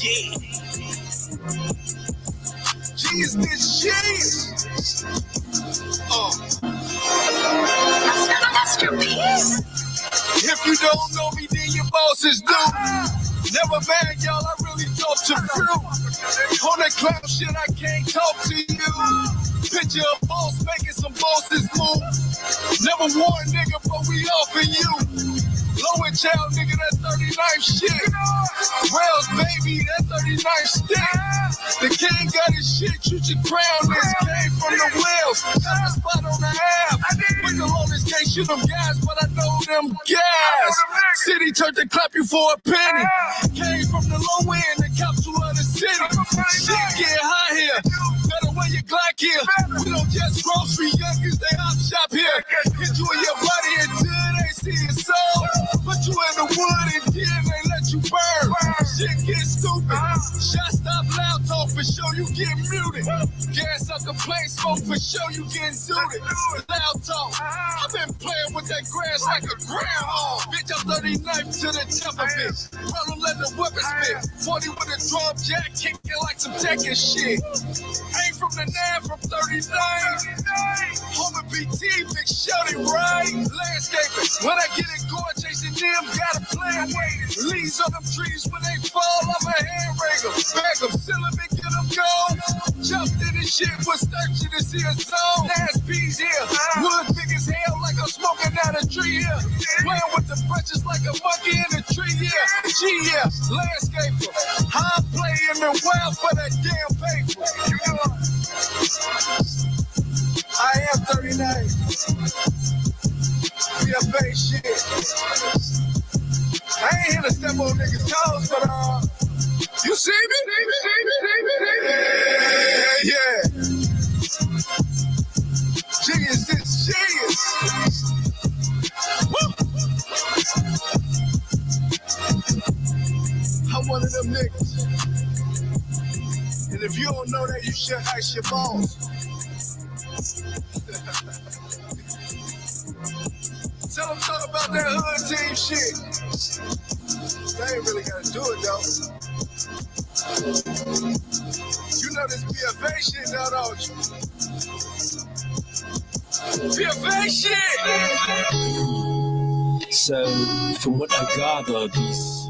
Yeah. Cheese this cheese. If you don't know me, then your bosses do. Never bad, y'all, I really thought you through. On that clown shit, I can't talk to you. Picture a boss making some bosses move. Never warn nigga, but we offing you. Low and child, nigga, that 39 shit. Rails, baby, that 39 stick. The king got his shit, you should crown this. Came from the wheels, got a spot on the half. With the longest can't shoot them guys, but I know them guys. City church to clap you for a penny. Came from the low end, the capital of the city. Shit get high here, better wear your Glock here. We don't just grocery youngins, they hop shop here. Hit you in your body until they see your soul. Put you in the wood and then they let you burn. Shit get stupid. Shot stop loud talk for sure you get muted. Gas up the plane smoke for sure you get suited. Loud talk. I've been playing with that grass like a grandma. Bitch, I'm 39 to the temper bitch. Problem let the weapon spit. 40 with a drum jack kicking like some Tekken shit. Ain't from the 9 from 39. Home and BT, big shorty, right? Landscaping. When I get it going, chasing them, gotta plan. Leaves on them trees when they fall, I'm a hand raiser. Back them, seal them and get them gone. Jumped in this shit, was thirsty to see a zone. Ass peas here, wood big as hell like I'm smoking out a tree here. Playing with the branches like a monkey in a tree here. G-yeah, landscaper. I'm playing the wild for that damn paper. I am 39. We a base shit. I ain't here to step on niggas' toes, but you see me? Yeah. Genius, this genius. Woo. I'm one of them niggas. And if you don't know that, you should ask your boss. Tell them talk about that hood team shit. They ain't really gotta do it though. You know this PFA shit now, don't you? PFA shit! So, from what I gather, these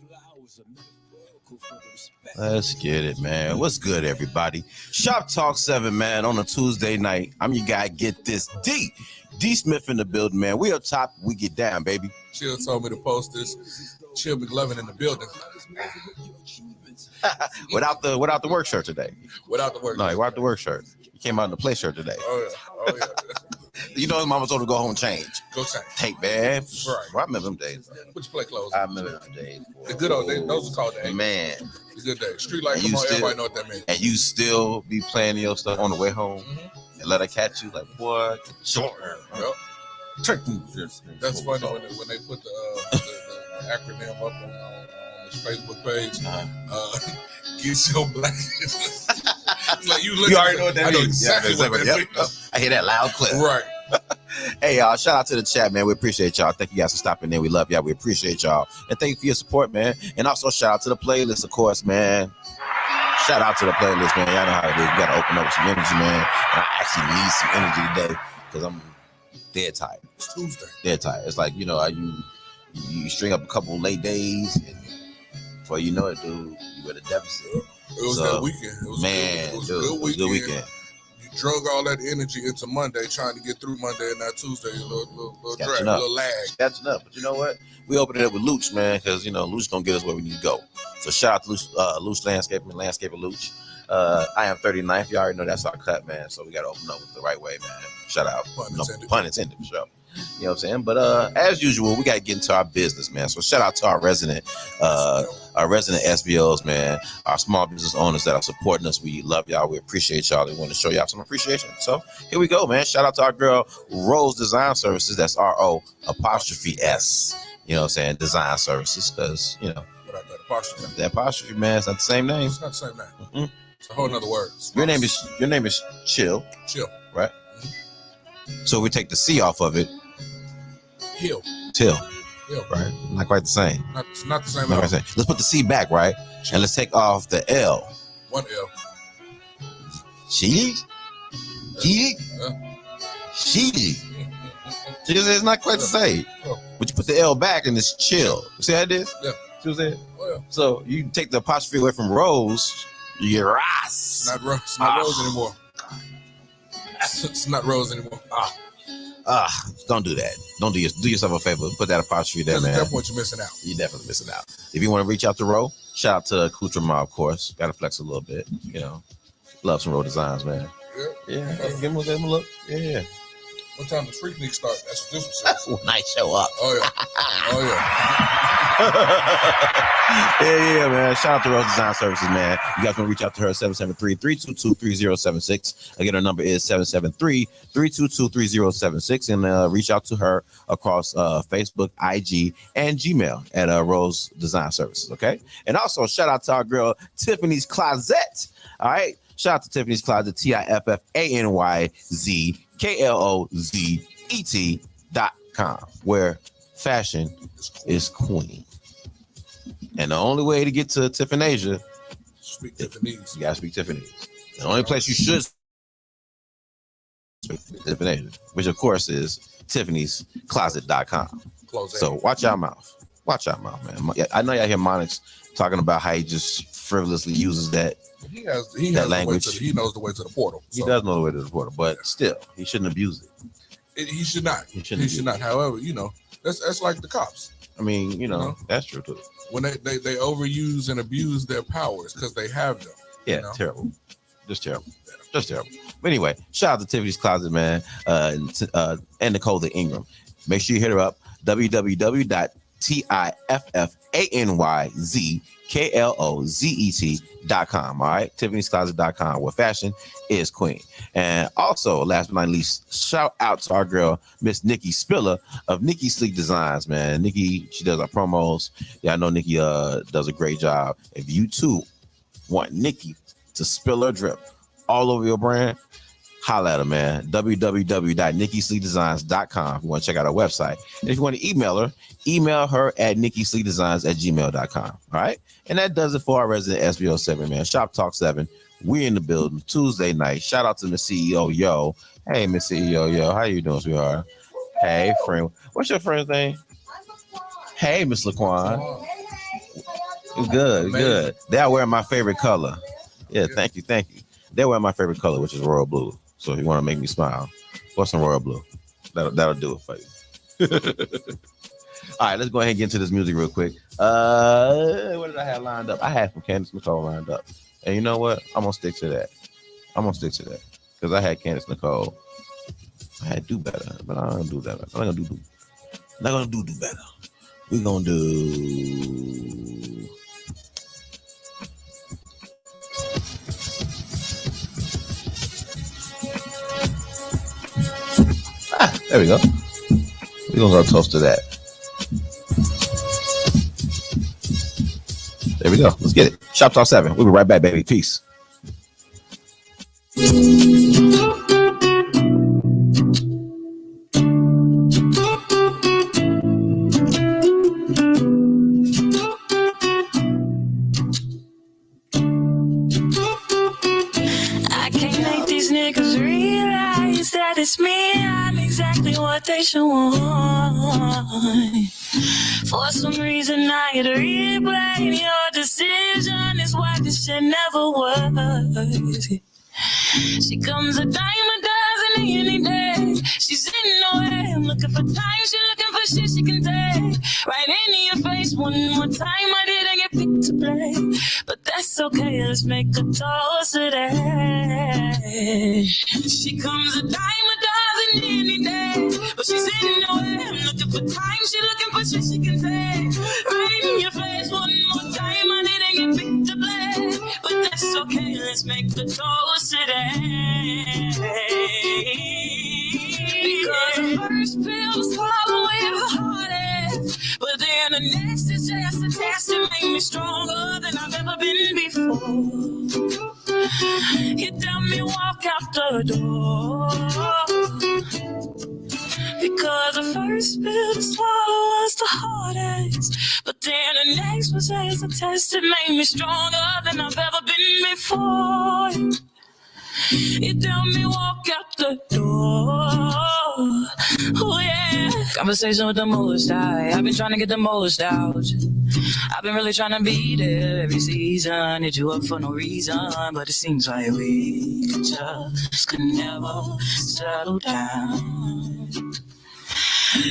flowers are metaphorical for the respect. Let's get it, man. What's good, everybody? Shoptalk 7, man, on a Tuesday night. I'm your guy, Get This D. D Smith in the building, man. We up top, we get down, baby. Chill told me to post this. Chill McLovin in the building. without the work shirt today. Without the work. No, without the work shirt. You came out in the play shirt today. Oh yeah. You know his mama told him to go home and change. Go change. Take, man. Right. Well, I remember them days. Put your play clothes. I remember them days. The good old days. Those are called the 80s. Man. The good days. Street light, come on, everybody know what that means. And you still be playing your stuff on the way home and let her catch you like, boy, short. Yep. That's funny so, when they put the acronym up on this Facebook page. Get your black. Like you already know what that means. I know exactly what that means. I hear that loud clip. Right. Hey, y'all, shout out to the chat, man. We appreciate y'all. Thank you guys for stopping in. We love y'all. We appreciate y'all. And thank you for your support, man. And also shout out to the playlist, of course, man. Shout out to the playlist, man. Y'all know how it is. We got to open up with some energy, man. And I actually need some energy today because I'm dead tired. It's Tuesday. Dead tired. It's like, you know, you string up a couple late days and before you know it, dude, you at a deficit. It was that weekend. It was a good weekend. You drug all that energy into Monday, trying to get through Monday and not Tuesday. A little drag, a little lag. Catching up. But you know what? We opened it up with Luch, man, because, you know, Luch going to get us where we need to go. So shout out to Luch Landscaping, Landscaper Luch. I am 39th. You already know that's our cut, man. So we got to open up with the right way, man. Shout out. Pun intended, for sure. You know what I'm saying? But as usual, we got to get into our business, man. So shout out to our resident SBOs, man, our small business owners that are supporting us. We love y'all. We appreciate y'all. We want to show y'all some appreciation. So here we go, man. Shout out to our girl, Rose Design Services. That's RO''S. You know what I'm saying? Design Services, because, you know. Without that apostrophe. That apostrophe, man. It's not the same name. It's not the same name. Mm-hmm. It's a whole nother word. Your name is Chill. Chill. Right? Mm-hmm. So we take the C off of it. Hill. Till. Yeah. Right? Not quite the same. It's not the same. Not quite the same. Let's put the C back, right? And let's take off the L. One L. She? She? She? It's not quite the same. But you put the L back and it's chill. See how it is? Yeah. See what I'm saying? Oh, yeah. So you take the apostrophe away from Rose, you get Ross. It's not Rose anymore. It's not Rose anymore. Don't do that. Don't do yourself a favor. Put that apostrophe there, man. At that point, you're missing out. You're definitely missing out. If you want to reach out to Ro, shout out to Accoutrement, of course. Got to flex a little bit, you know. Love some Ro designs, man. Yeah. Give him a look. Yeah. What time does Freaknik start? That's what this one says. When I show up. Oh yeah. Yeah, man. Shout out to Rose Design Services, man. You guys want to reach out to her at 773-322-3076. Again, her number is 773-322-3076. And reach out to her across Facebook, IG, and Gmail at Rose Design Services, okay? And also, shout out to our girl, Tiffany's Closet. All right? Shout out to Tiffany's Closet, TIFFANYZKLOZET.com, where fashion is queen. And the only way to get to Tiffany-Asia, speak Tiffany's. You gotta speak Tiffany's. The only place you should speak Tiffany-Asia, which of course is Tiffany'sCloset.com. So watch your mouth. Watch your mouth, man. I know y'all hear Monix talking about how he just frivolously uses that. He has language. He knows the way to the portal. He does know the way to the portal, but still, he shouldn't abuse it. He should not. He should not. However, that's like the cops. I mean, that's true too. When they overuse and abuse their powers because they have them. Yeah, terrible. Just terrible. Just terrible. But anyway, shout out to Tiffany's Closet, man, and Nicole the Ingram. Make sure you hit her up, www.TIFFANYZKLOZET.com. All right, Tiffany'sCloset.com, where fashion is queen. And also, last but not least, shout out to our girl, Miss Nikki Spiller of Nikki Sleek Designs, man. Nikki, she does our promos. Yeah, I know Nikki does a great job. If you too want Nikki to spill her drip all over your brand, holla at her, man. www.nikkisleekdesigns.com. If you want to check out our website. And if you want to email her at nikkisleekdesigns@gmail.com. All right. And that does it for our resident SBO7, man. Shop Talk 7. We're in the building Tuesday night. Shout out to Miss CEO Yo. Hey, Miss CEO Yo. How you doing, sweetheart? Hey, friend. What's your friend's name? Hey, Miss Laquan. Good. They're wearing my favorite color. Yeah, thank you. They're wearing my favorite color, which is royal blue. So if you want to make me smile, what's some royal blue? That'll do it for you. All right, let's go ahead and get into this music real quick. What did I have lined up? I had some Candace Nicole lined up. And you know what? I'm going to stick to that. Because I had Candace Nicole. I had do better, but I'm going to do better. I'm not going to do better. We're going to do... There we go. We're going to go toast to that. There we go. Let's get it. Shop Talk 7. We'll be right back, baby. Peace. It's me, I'm exactly what they should want. For some reason I get to replay your decision. Is why this shit never works. She comes a dime a dozen any day. She's in no way. I'm looking for time. She looking for shit she can take. Right into your face one more time. I didn't get picked to play, but that's okay. Let's make a toast today. She comes a dime a dozen any day, but she's in no way. I'm looking for time. She looking for shit she can take. Right in your face one more time. I didn't get picked to play, but that's okay. Let's make the toast today. Because the first pill was swallowed with the hardest, but then the next is just a test to make me stronger than I've ever been before. You tell me walk out the door, because Cause the first pill to swallow was the hardest, but then the next was as a test. It made me stronger than I've ever been before. You tell me walk out the door. Oh yeah. Conversation with the most high. I've been trying to get the most out. I've been really trying to be there every season. Hit you up for no reason, but it seems like we just could never settle down.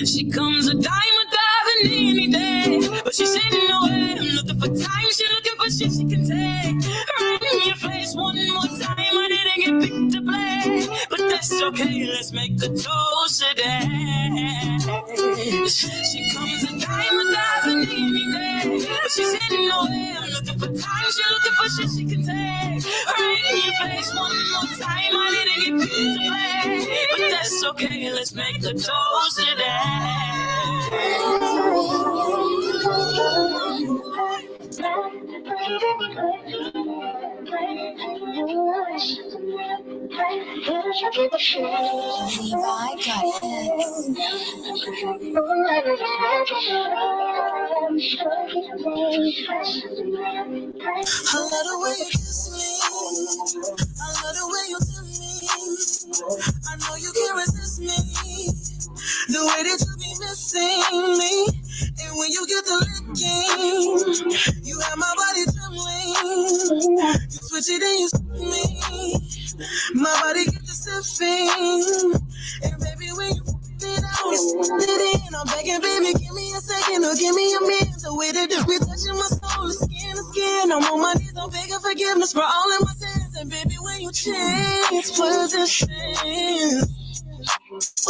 She comes a dime a dozen any day, but she's sitting away. I'm looking for time, she looking for shit she can take. Right in your face one more time, I didn't get picked to play, but that's okay, let's make the toast today. She comes a dime a dozen any day, but she's sitting away. I'm looking for time, she looking for shit she can take. Right in your face one more time, I didn't get picked to play, but that's okay, let's make the toast today. I love the way you kiss me. I love the way you do me. I know you can't resist me. The way that you be missing me. And when you get the licking, you have my body trembling. You switch it and you stick me. My body get the sniffing. And baby, when you it out, it in. I'm begging, baby, give me a second or give me a minute. The way that we touching my soul, skin to skin. I'm on my knees, I'm begging forgiveness for all of my sins. And baby, when you change positions,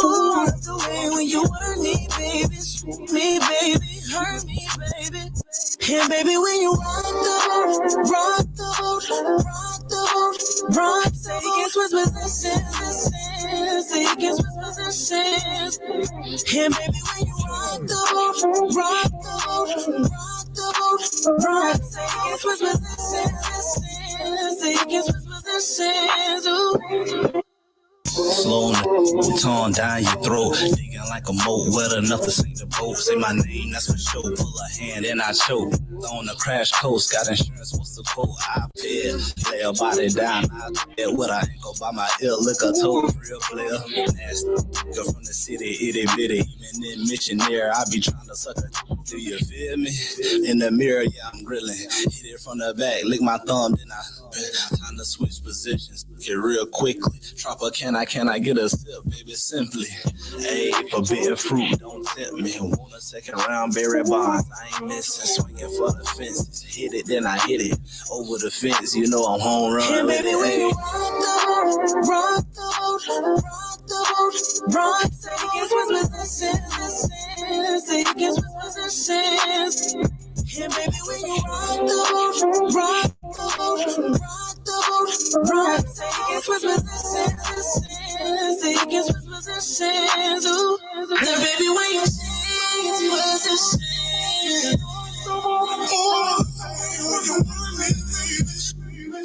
ooh, I love the way when you hurt me, baby, me, baby, hurt me, baby. And baby, when you rock the boat, rock the boat, rock the boat, rock, say against what's positions, say against what's positions. And baby, when you rock the boat, rock the boat, rock the boat, rock, say against what's positions, say against what's positions, ooh. Slow the tongue down your throat, digging like a moat, wet enough to sink the boat. Say my name, that's for sure. Pull a hand and I choke. On the crash coast, got insurance, what's the quote? I paid, lay a body down. I paid what I go by my ill liquor told. Real player, nasty nigga from the city, itty bitty. Even in missionary, I be trying to suck a. Do you feel me? In the mirror, yeah, I'm grilling. Hit it from the back, lick my thumb, then I. Time to switch positions, get real quickly. Drop a can I get a sip, baby, simply. Hey, forbidden fruit, don't tempt me. Want a second round, berry bonds, I ain't missing. Swinging for the fences, hit it, then I hit it. Over the fence, you know I'm home run. Yeah, baby, when you rock the boat, rock, say against what's positions, say against what's positions. Yeah, baby, when you rock the boat, rock the boat, rock the boat, rock, say against what's positions, say against what's positions, ooh. Now, baby, when you change positions, oh,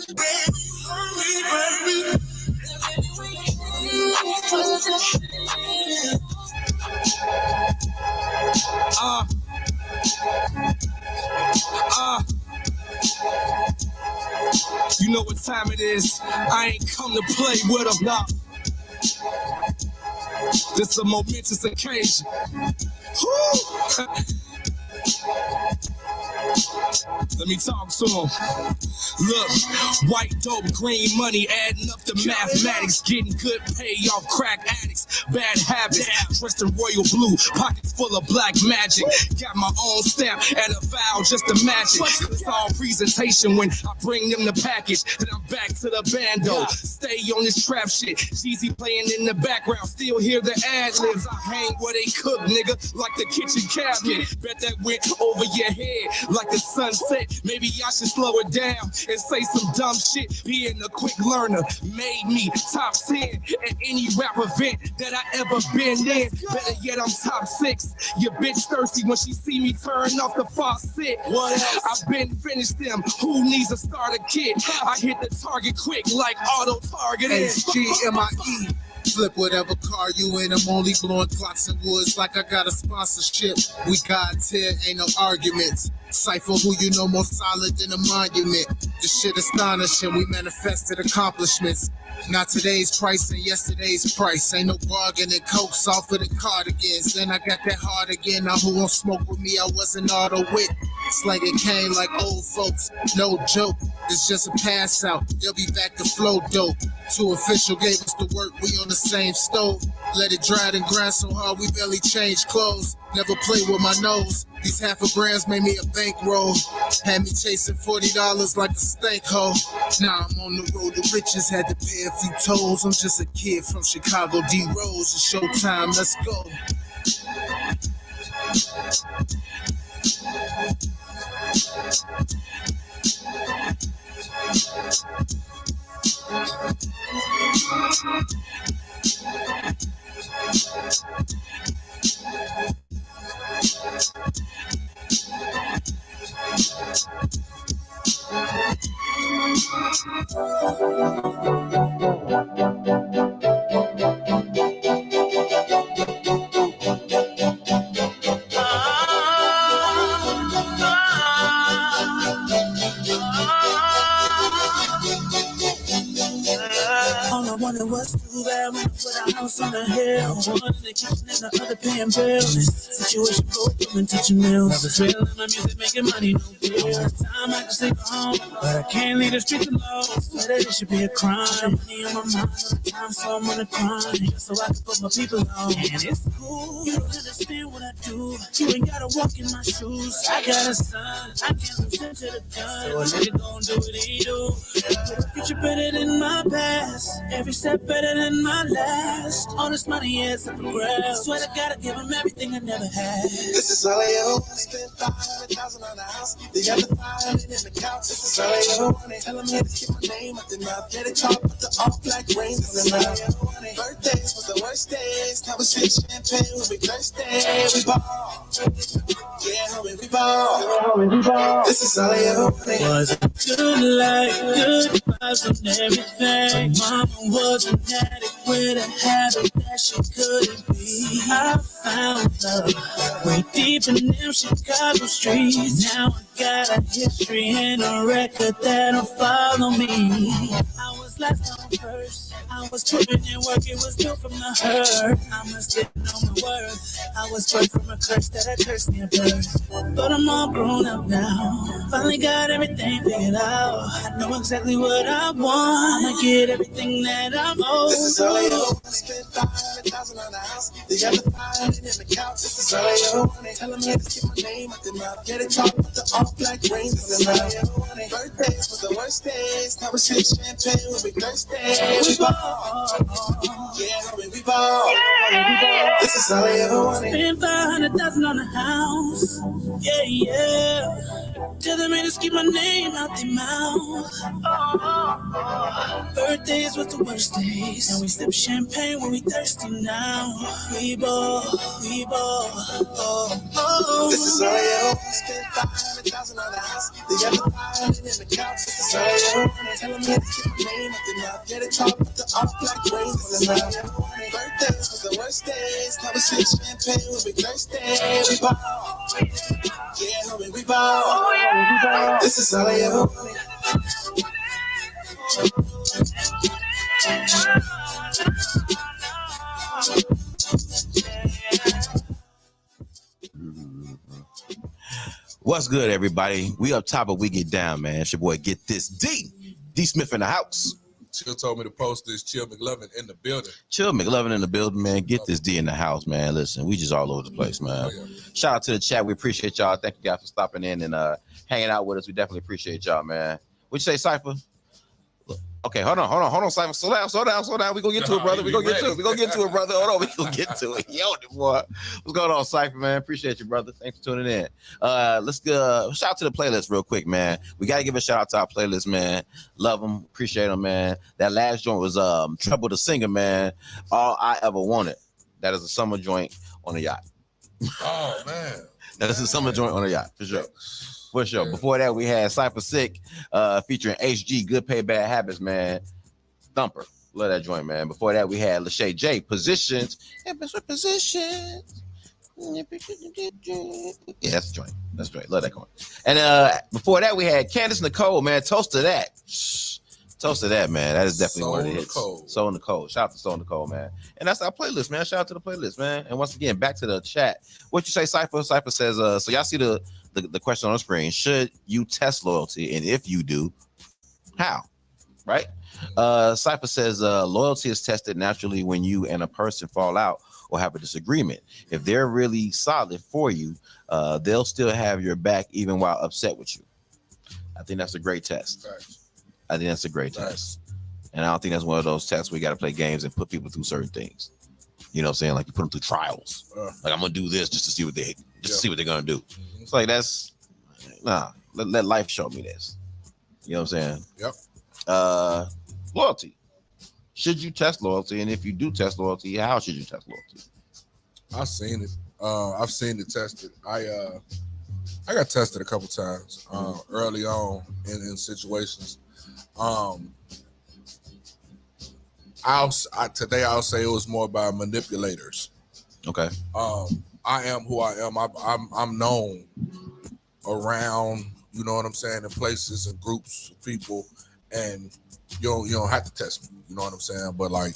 baby, when you change positions. You know what time it is. I ain't come to play with them, nah. This a momentous occasion. Woo! Let me talk to him. Look, white dope, green money, adding up the mathematics, getting good pay off crack addicts, bad habits, dressed in royal blue, pockets full of black magic, got my own stamp and a vowel just to match it. It's all presentation when I bring them the package, then I'm back to the bando, stay on this trap shit, Jeezy playing in the background, still hear the ad-libs, I hang where they cook, nigga, like the kitchen cabinet, bet that went over your head like the sunset. Maybe I should slow it down and say some dumb shit. Being a quick learner made me top 10 at any rap event that I ever been in. Better yet, I'm top 6. Your bitch thirsty when she see me turn off the faucet. What else? I've been finished them. Who needs a starter kit? I hit the target quick like auto targeting. HGMIE. Flip whatever car you in, I'm only blowing clocks and woods like I got a sponsorship. We God's here, ain't no arguments. Cypher who you know more solid than a monument. This shit astonishing, we manifested accomplishments. Not today's price and yesterday's price. Ain't no bargaining, coats off of the cardigans. Then I got that hard again. Now who won't smoke with me? I wasn't auto wit. Slanging cane like old folks. No joke, it's just a pass out. They'll be back to flow dope. Two official gave us the work, we on the same stove. Let it dry and grind so hard we barely change clothes. Never play with my nose. These half a grams made me a bankroll. Had me chasing $40 like a stank hoe. Now I'm on the road to riches, had to pay a few tolls. I'm just a kid from Chicago, D Rose. It's showtime, let's go. All I wanted was too bad when I put a house on the hill. One in the kitchen and the other paying bills. Situation broke, I'm in touching mills. Never trailing my music, making money, no deal. Time I can sleep at home, but I can't leave the streets alone. Swear that it should be a crime. Money on my mind all the time, so I'm on the grind. So I can put my people on. And it's cool, you don't understand what I do. You ain't gotta walk in my shoes. I got a son, I can't listen to the gun. So a nigga gon' do what he do. Put a future better than my past. Every step better than my last. All this money is up for grabs. Swear I gotta give him everything I never had. This is all I ever wanted. Spent 500,000 on the house. They got the 500 in the couch. This is all I ever wanted. Tell them here to keep my name up the mouth. Get it top with the all black rings in the mouth. Birthdays was the worst days. Now we sip champagne when we thirsty. We ball. Yeah, homie, we ball. This is all I ever wanted. Was a good life, good vibes and everything. Mama was an addict with a habit that she couldn't be. I found love way deep in them Chicago streets. Now I got a history and a record that'll follow me. I was last on first. I was putting in work, it was built from the hurt. I must didn't know my worth. I was birthed from a curse that I cursed me at birth. But I'm all grown up now. Finally got everything figured out. I know exactly what I want. I'ma get everything that I'm owed. This is all I ever wanted. Spent 500,000 on the house. They got the 500 in the couch. This is all I ever wanted. Tell them here to keep my name up the mouth. Get it top with the all black rings in the mouth. Birthdays was the worst days. Now we sip champagne when we thirsty. We ball. Yeah, homie, we ball. This is all I ever wanted. Spent 500,000 on the house. Yeah, yeah. Tell them haters keep my name out their mouth. Birthdays was the worst days. And we sip champagne when we thirsty now. We ball, we ball. This is all I ever wanted. Spent 500,000 on the house. They got the 500 in the couch. This is all I ever wanted. Tell them here to keep my name up the mouth. Get it top with the all black rings in the mouth. Birthdays was the worst days. Now we sip champagne when we thirsty. We ball. Yeah, homie, we ball. This is all I ever wanted. What's good, everybody? We up top, but we get down, man. It's your boy, Get This D. D Smith in the house. Chill told me to post this. Chill McLovin in the building. Chill McLovin in the building, man. Get This D in the house, man. Listen, we just all over the place, man. Shout out to the chat. We appreciate y'all. Thank you guys for stopping in and hanging out with us. We definitely appreciate y'all, man. What'd you say, Cypher? Okay, hold on, Cypher. Slow down. We gonna get to it, brother. We gonna get to it, brother. Hold on, we gonna get to it. Yo, boy. What's going on, Cypher, man? Appreciate you, brother. Thanks for tuning in. Let's go. Shout out to the playlist real quick, man. We gotta give a shout out to our playlist, man. Love them, appreciate them, man. That last joint was Trouble the Singer, man. All I Ever Wanted. That is a summer joint on a yacht. Oh man. That is a summer joint on a yacht, for sure. For sure. Yeah. Before that, we had Cypher Sick featuring HG, Good Pay Bad Habits, man. Thumper. Love that joint, man. Before that, we had Lachey J. Positions. Yeah, positions. Yeah, that's the joint. That's the joint. Love that joint. And before that, we had Candace Nicole, man. Toast to that. Toast to that, man. That is definitely one of the hits. Soul Nicole. Shout out to Soul Nicole, man. And that's our playlist, man. Shout out to the playlist, man. And once again, back to the chat. What you say, Cypher? Cypher says, so y'all see the question on the screen. Should you test loyalty? And if you do, how? Right? Cypher says, loyalty is tested naturally when you and a person fall out or have a disagreement. If they're really solid for you, they'll still have your back even while upset with you. I think that's a great test. I think that's a great test. And I don't think that's one of those tests where you got to play games and put people through certain things. You know what I'm saying? Like you put them through trials. Like I'm going to do this just to see what they're going to do. It's like, that's, let life show me this. You know what I'm saying? Yep. Loyalty. Should you test loyalty? And if you do test loyalty, how should you test loyalty? I've seen it. I've seen it tested. I got tested a couple times early on in situations. I'll say it was more by manipulators. Okay. I am who I am. I'm known around, you know what I'm saying, in places and groups of people, and you don't have to test me. You know what I'm saying? But like,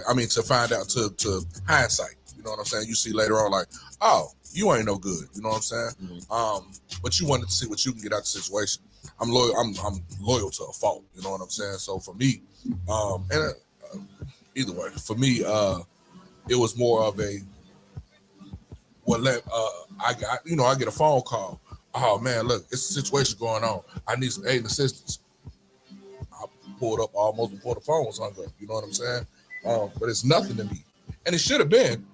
I mean, to find out to hindsight. You know what I'm saying? You see later on, like, oh, you ain't no good. You know what I'm saying? Mm-hmm. But you wanted to see what you can get out of the situation. I'm loyal. I'm loyal to a fault. You know what I'm saying? So for me, either way, for me, it was more of a I get a phone call. Oh man, look, it's a situation going on. I need some aid and assistance. I pulled up almost before the phone was hung up. You know what I'm saying? But it's nothing to me, and it should have been,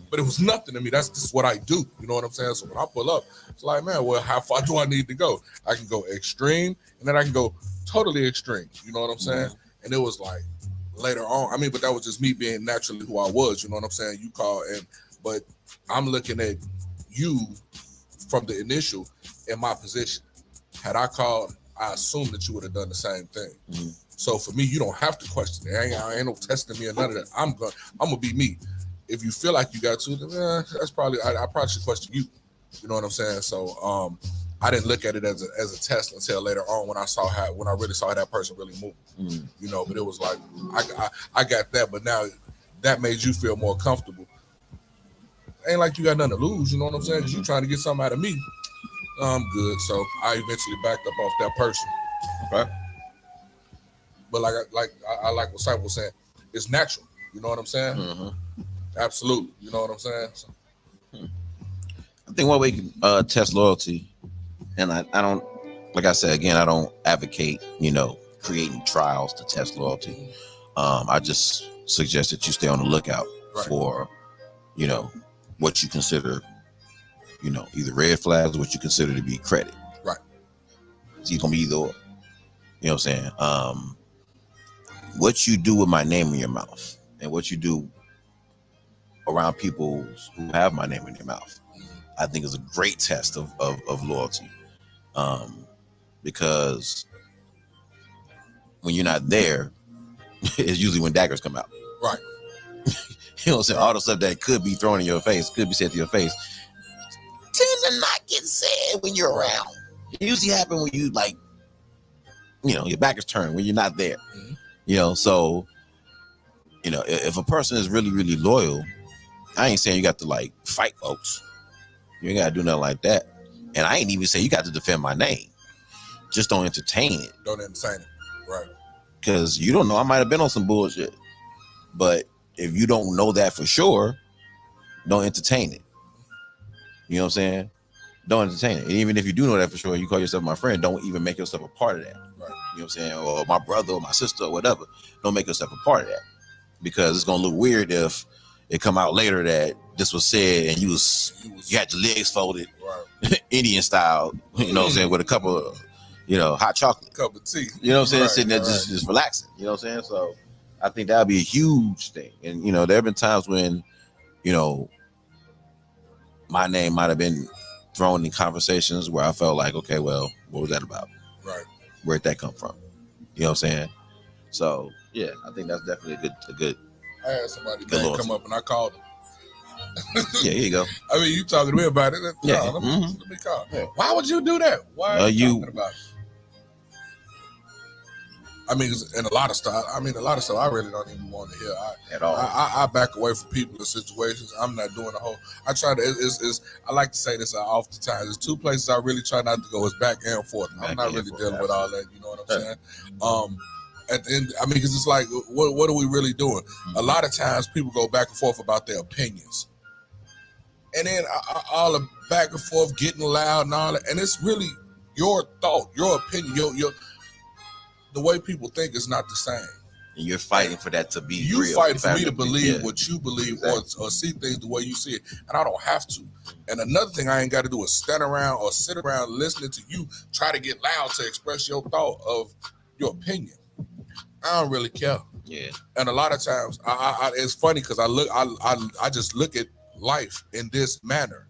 but it was nothing to me. This is what I do. You know what I'm saying? So when I pull up, it's like, man, well, how far do I need to go? I can go extreme, and then I can go totally extreme. You know what I'm saying? Mm-hmm. And it was like later on. I mean, but that was just me being naturally who I was. You know what I'm saying? You call, but I'm looking at you from the initial in my position. Had I called, I assume that you would have done the same thing. Mm-hmm. So for me, you don't have to question it. I ain't no testing me or none of that. I'm gonna be me. If you feel like you got to, then that's probably I probably should question you. You know what I'm saying? So I didn't look at it as a test until later on when I really saw how that person really moved. Mm-hmm. You know, but it was like I got that, but now that made you feel more comfortable. Ain't like you got nothing to lose. You know what I'm saying? Because you trying to get something out of me. I'm good. So I eventually backed up off that person. Right. But I like what Cypher was saying. It's natural. You know what I'm saying? Mm-hmm. Absolutely. You know what I'm saying? So. I think one way you can test loyalty, and I don't, like I said, again, I don't advocate, creating trials to test loyalty. I just suggest that you stay on the lookout for, what you consider, either red flags or what you consider to be credit. Right. It's going to be either or. You know what I'm saying? What you do with my name in your mouth and what you do around people who have my name in their mouth, I think is a great test of loyalty. Because when you're not there, it's usually when daggers come out. Right. You know what I'm saying? All the stuff that could be thrown in your face, could be said to your face, tend to not get said when you're around. It usually happens when you your back is turned, when you're not there. Mm-hmm. So, if a person is really, really loyal, I ain't saying you got to fight folks. You ain't got to do nothing like that. And I ain't even say you got to defend my name. Just don't entertain it. Don't entertain it. Right. Because you don't know. I might have been on some bullshit. But if you don't know that for sure, don't entertain it. You know what I'm saying? Don't entertain it. And even if you do know that for sure, you call yourself my friend, don't even make yourself a part of that. Right. You know what I'm saying? Or my brother or my sister or whatever. Don't make yourself a part of that. Because it's going to look weird if it come out later that this was said and you had your legs folded, right. Indian style, you know what I'm saying, with a cup of, hot chocolate. Cup of tea. You know what I'm saying? Right, sitting there just relaxing. You know what I'm saying? So I think that would be a huge thing. And, there have been times when, my name might have been thrown in conversations where I felt like, okay, well, what was that about? Right. Where'd that come from? You know what I'm saying? So yeah, I think that's definitely a good. I had somebody Good name Lord. come up and I called him. Yeah, here you go. I mean, you talking to me about it? Yeah. Let me call. Yeah. Why would you do that? Why are you talking about it? I mean, and a lot of stuff. I really don't even want to hear At all. I back away from people in situations. I'm not doing the whole. I try to. I like to say this oftentimes. There's two places I really try not to go. Is back and forth. I'm not really dealing with all that. You know what I'm saying? At the end, I mean, because it's like, what are we really doing? A lot of times people go back and forth about their opinions, and then all the back and forth, getting loud and all that, and it's really your thought, your opinion, your the way people think is not the same. And you're fighting for that to be you real. fight for me to believe what you believe, or see things the way you see it, and I don't have to. And another thing I ain't got to do is stand around or sit around listening to you try to get loud to express your thought of your opinion. I don't really care. Yeah. And a lot of times, I it's funny because I just look at life in this manner.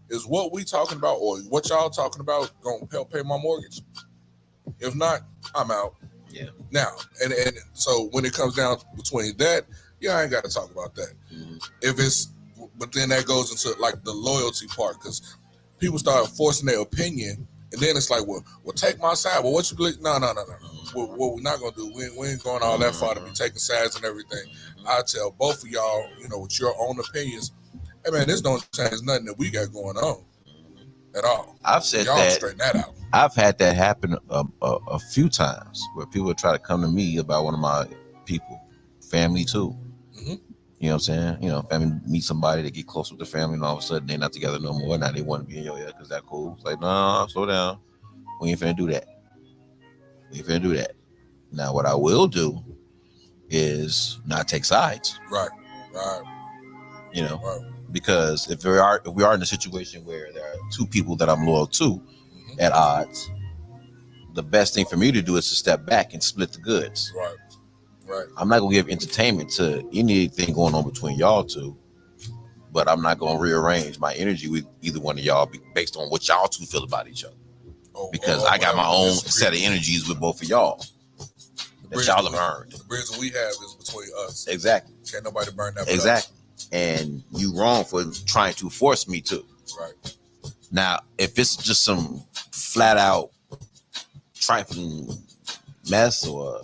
Is what we talking about or what y'all talking about gonna help pay my mortgage? If not, I'm out. Yeah. Now, and so when it comes down between that, I ain't got to talk about that. Mm-hmm. But then that goes into like the loyalty part because people start forcing their opinion, and then it's like, well, take my side. Well, what you believe? No. What we're not gonna do? We ain't going all that far to be taking sides and everything. I tell both of y'all, with your own opinions, hey man, this don't change nothing that we got going on at all. I've said y'all that. Straighten that out. I've had that happen a few times where people try to come to me about one of my people, family too. Mm-hmm. You know what I'm saying? Family meet somebody, they get close with the family, and all of a sudden they're not together no more. Now they want to be in your ear because that's cool. It's like, no, slow down. We ain't finna do that. Now, what I will do is not take sides. Right. Because if we are in a situation where there are two people that I'm loyal to at odds, the best thing for me to do is to step back and split the goods. Right. I'm not gonna give entertainment to anything going on between y'all two, but I'm not gonna rearrange my energy with either one of y'all based on what y'all two feel about each other. Because I got my own set of energies with both of y'all that y'all have earned. The bridge we have is between us. Exactly. Can't nobody burn that. Exactly. And you wrong for trying to force me to. Right. Now, if it's just some flat out trifling mess or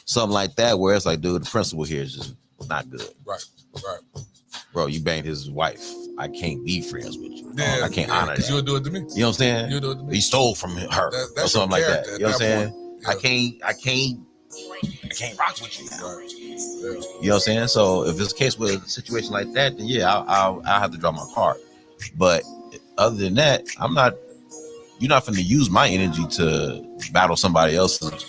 something like that, where it's like, dude, the principle here is just not good. Right. Bro, you banged his wife. I can't be friends with you. Yeah, I can't honor that. You'll do it to me. You know what I'm saying? You'll do it to me. He stole from her or something like that. You know what I'm saying? Yeah. I can't rock with you now. Right. Yeah. You know what I'm saying? So if it's a case with a situation like that, then yeah, I'll have to draw my card. But other than that, you're not going to use my energy to battle somebody else's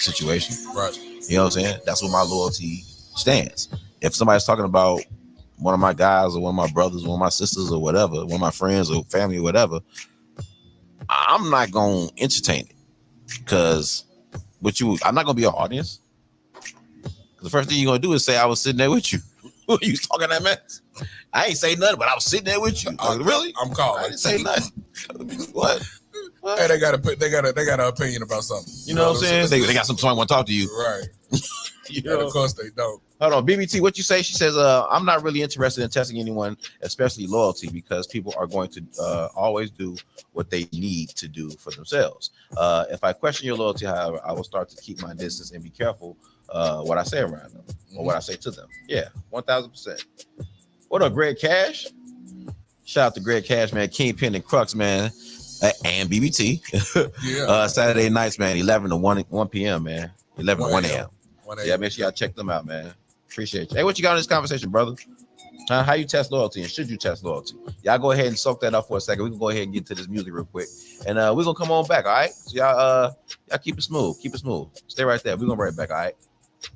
situation. Right. You know what I'm saying? That's where my loyalty stands. If somebody's talking about one of my guys or one of my brothers, one of my sisters or whatever, one of my friends or family or whatever, I'm not going to entertain it because I'm not going to be your audience. The first thing you're going to do is say, I was sitting there with you. You talking that mess? I ain't say nothing, but I was sitting there with you. Really? I'm calling. I didn't say nothing. What? Hey, they got an opinion about something. You know what I'm saying? They got somebody want to talk to you. Right. And of course they don't. Hold on, BBT, what you say? She says, I'm not really interested in testing anyone, especially loyalty, because people are going to always do what they need to do for themselves. If I question your loyalty, however, I will start to keep my distance and be careful what I say around them or what I say to them. Yeah, 1000%. What up, Greg Cash? Shout out to Greg Cash, man. Kingpin and Crux, man. And BBT. Yeah. Saturday nights, man, 11 to 1 p.m., man. 11 to 1 a.m. Yeah, make sure y'all check them out, man. Appreciate you. Hey, what you got in this conversation, brother? How you test loyalty and should you test loyalty? Y'all go ahead and soak that up for a second. We can go ahead and get to this music real quick. And we're going to come on back, all right? So y'all keep it smooth. Keep it smooth. Stay right there. We're going to be right back, all right?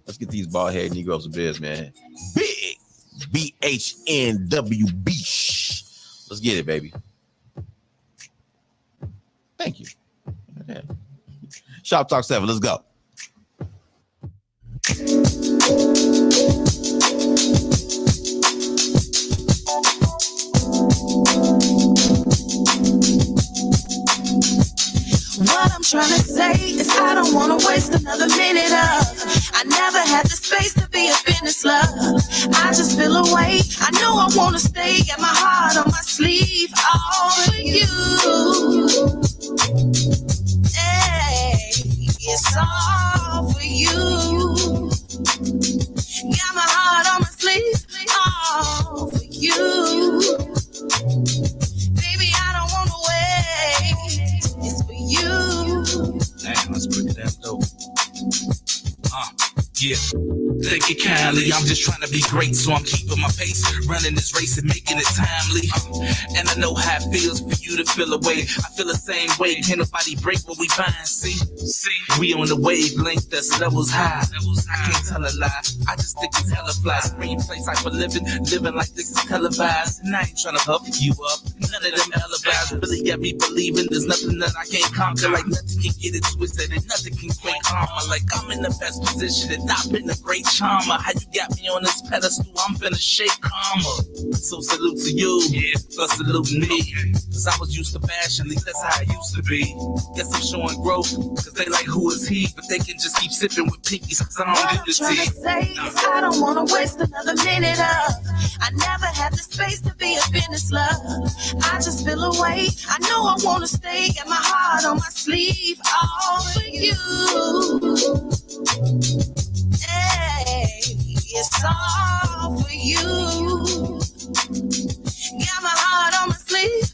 Let's get these bald head Negroes of biz, man. Big BHNWB. Let's get it, baby. Thank you. Yeah. Shop Talk 7. Let's go. What I'm trying to say is I don't want to waste another minute of. I never had the space to be a business love. I just feel away. I know I want to stay. Got my heart on my sleeve. All for you. Hey, it's all for you. Got my heart on my sleeve. All for you. Baby, I don't want to wait. It's for you. Damn, that's pretty damn dope. Yeah. Take it kindly, I'm just trying to be great, so I'm keeping my pace, running this race and making it timely. And I know how it feels for you to feel away. I feel the same way, can't nobody break what we find. See, we on the wavelength that's levels high. I can't tell a lie, I just think it's hella fly. Screenplay type of living like this is televised. And I ain't trying to huff you up, none of them alibis really got me believing there's nothing that I can't conquer. Like nothing can get it twisted and nothing can quake karma. Like I'm in the best position and I've been a great charmer. How you got me on this pedestal, I'm finna shake karma. So salute to you, plus salute to me. Cause I was used to fashion, at least that's how I used to be. Guess I'm showing growth, cause they like who is he, but they can just keep sipping with pinkies, cause I don't do the What I'm trying to say is I don't wanna waste another minute of. I never had the space to be a business love. I just feel away. I know I wanna stay. Got my heart on my sleeve. All for you. Hey, it's all for you. Got my heart on my sleeve.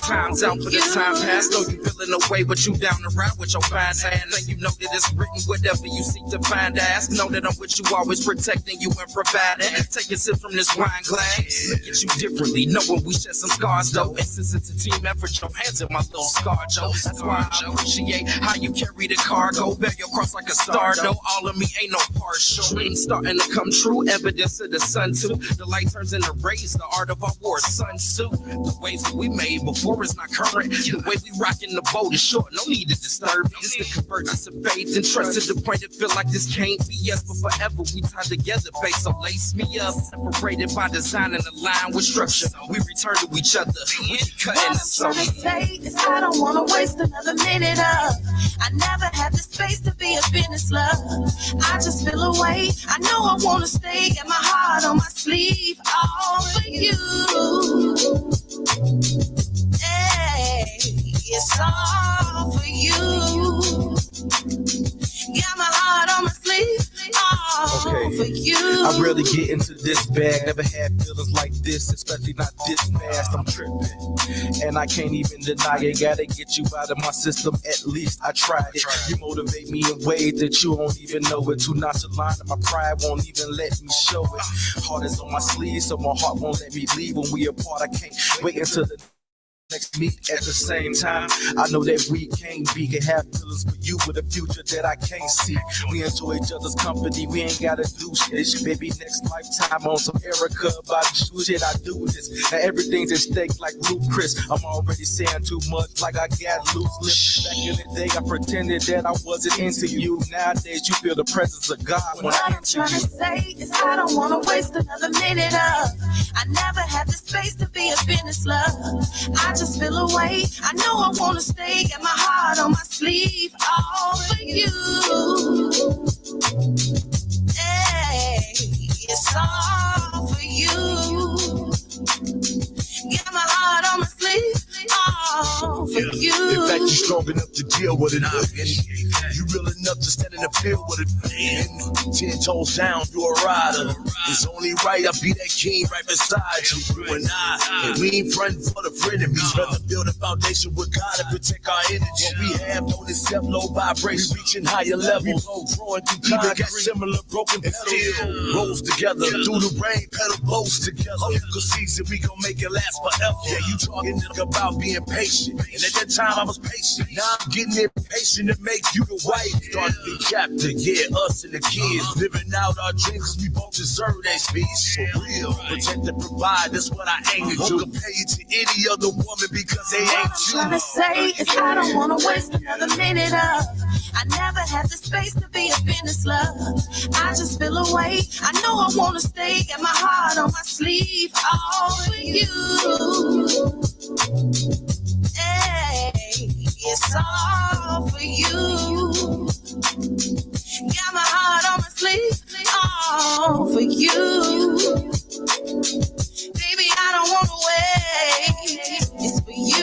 Time's out for the time past. Know you feeling away, but you down the ride with your fine hand. And you know that it's written, whatever you seek to find. Ask, know that I'm with you, always protecting you and providing. Take a sip from this wine glass. Look at you differently, knowing we share some scars though. And since it's a team effort, your hands in my little scar, Joe. That's why I appreciate how you carry the cargo. Bear your cross like a star, though. All of me ain't no partial. Dreams starting to come true, evidence of the sun too. The light turns into rays, the art of our war, Sun Tzu. The ways that we made before is not current. The way we rockin' the boat is short, no need to disturb. It's the convergence of faith and trust to the point that feel like this can't be us, but forever we tie together, babe. So lace me up, separated by design and aligned with structure. We return to each other. We cutting the What I'm trying to say is I don't wanna waste another minute of. I never had the space to be a business love. I just feel away. I know I wanna stay. Got my heart on my sleeve. All for you. Hey, it's all for you. Got my heart on my sleeve. All for you. I rarely get into this bag. Never had feelings like this, especially not this fast. I'm tripping, and I can't even deny it. Gotta get you out of my system. At least I tried it. You motivate me in ways that you don't even know it. Too nonchalant, and my pride won't even let me show it. Heart is on my sleeve, so my heart won't let me leave. When we apart, I can't wait until the next meet at the same time. I know that we can't be, can have feelings for you with a future that I can't see. We enjoy each other's company, we ain't gotta do shit. Baby, next lifetime on some Erica body shoot shit. I do this. Now everything's at stake like Luke Chris. I'm already saying too much like I got loose lips. Back in the day, I pretended that I wasn't into you. Nowadays, you feel the presence of God when What I I'm enter trying you. to say is I don't wanna waste another minute of. I never had the space to be a business love. I just feel away. I know I wanna stay. Got my heart on my sleeve. All for you. Hey, it's all for you. Got my heart on my sleeve. All for you. In fact, you strong enough to deal with it. You real enough to stand in the field with it. 10 toes down, you a rider. It's only right I be that king right beside you. You and I, and we ain't frontin' for the frenemies. Rather build a foundation with God and protect our energy. What we have don't accept low vibration. We reaching higher levels. Growing through concrete. Got similar broken petals. Rolls together through the rain, pedal blows together. Cause season we gon' make it last forever. Yeah, you talking about being patient. And at that time I was patient. Now I'm getting impatient to make you the wife. Start the chapter, yeah, us and the kids. Living out our dreams cause we both deserve that speech. For real, protect and provide, that's what I aim to do. Won't compare you to any other woman because they ain't you. What I'm trying to say is I don't wanna waste another minute of. I never had the space to be a business love. I just feel away. I know I wanna stay. Got my heart on my sleeve. All for you. Hey, it's all for you. Got my heart on my sleeve, all for you. Baby, I don't wanna wait, it's for you.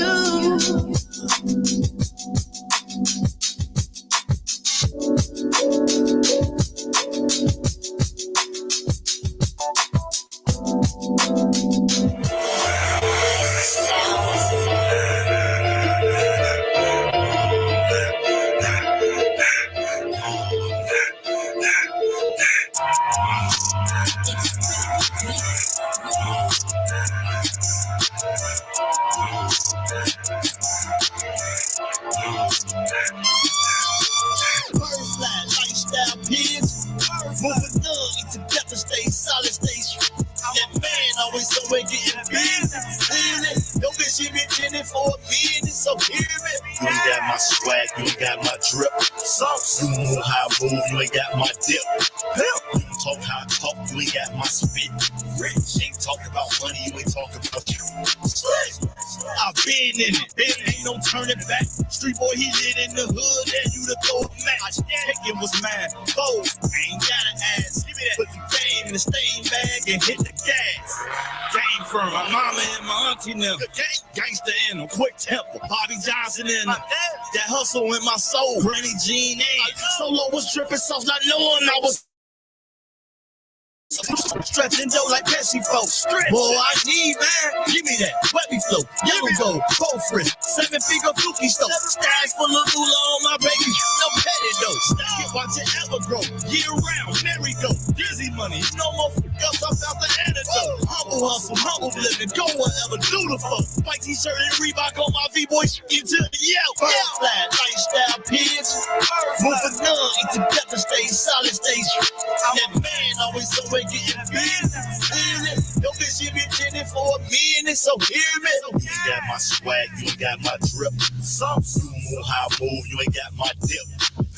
Moving on, eat together, stay solid, stay strong. That man always somewhere getting busy. Yo, bitch, she been tending for a minute, so hear me. You ain't got my swag, you ain't got my drip. Sauce, you move how I move, you ain't got my dip. You can talk how I talk, you ain't got my spit. Rich, ain't talking about money, you ain't talking about you. I've been in it, there ain't no turning back. Street boy, he lit in the hood, and you to throw a match. Picking was mine, fold, ain't gotta ask. Give me that, put the game in the stain bag and hit the gas. Came from my mama and my auntie now. Gangster in a quick temper, Bobby Johnson in them. That hustle in my soul, Granny Jean and Solo was dripping sauce, not knowing I was stretching dough like Pepsi folks. Boy, I need, man. Give me that. Webby flow, yellow gold, gold frisk, 7-figure fluky stove. Stash full of moolah on my baby. No petty though. Stack it, watch it ever grow. Year round, merry go. Dizzy money. No more else about the antidote. Humble hustle, humble living. Go whatever, do the fuck. White t-shirt and Reebok on my V-boy. Into the yell. Flat, lifestyle pigs. Moving on, eat together, stay solid, stay strong. That man always somewhere getting busy. Yo, bitch, she been tending for a minute, so hear me. You ain't got my swag, you ain't got my drip. Sauce, you move how I move, you ain't got my dip.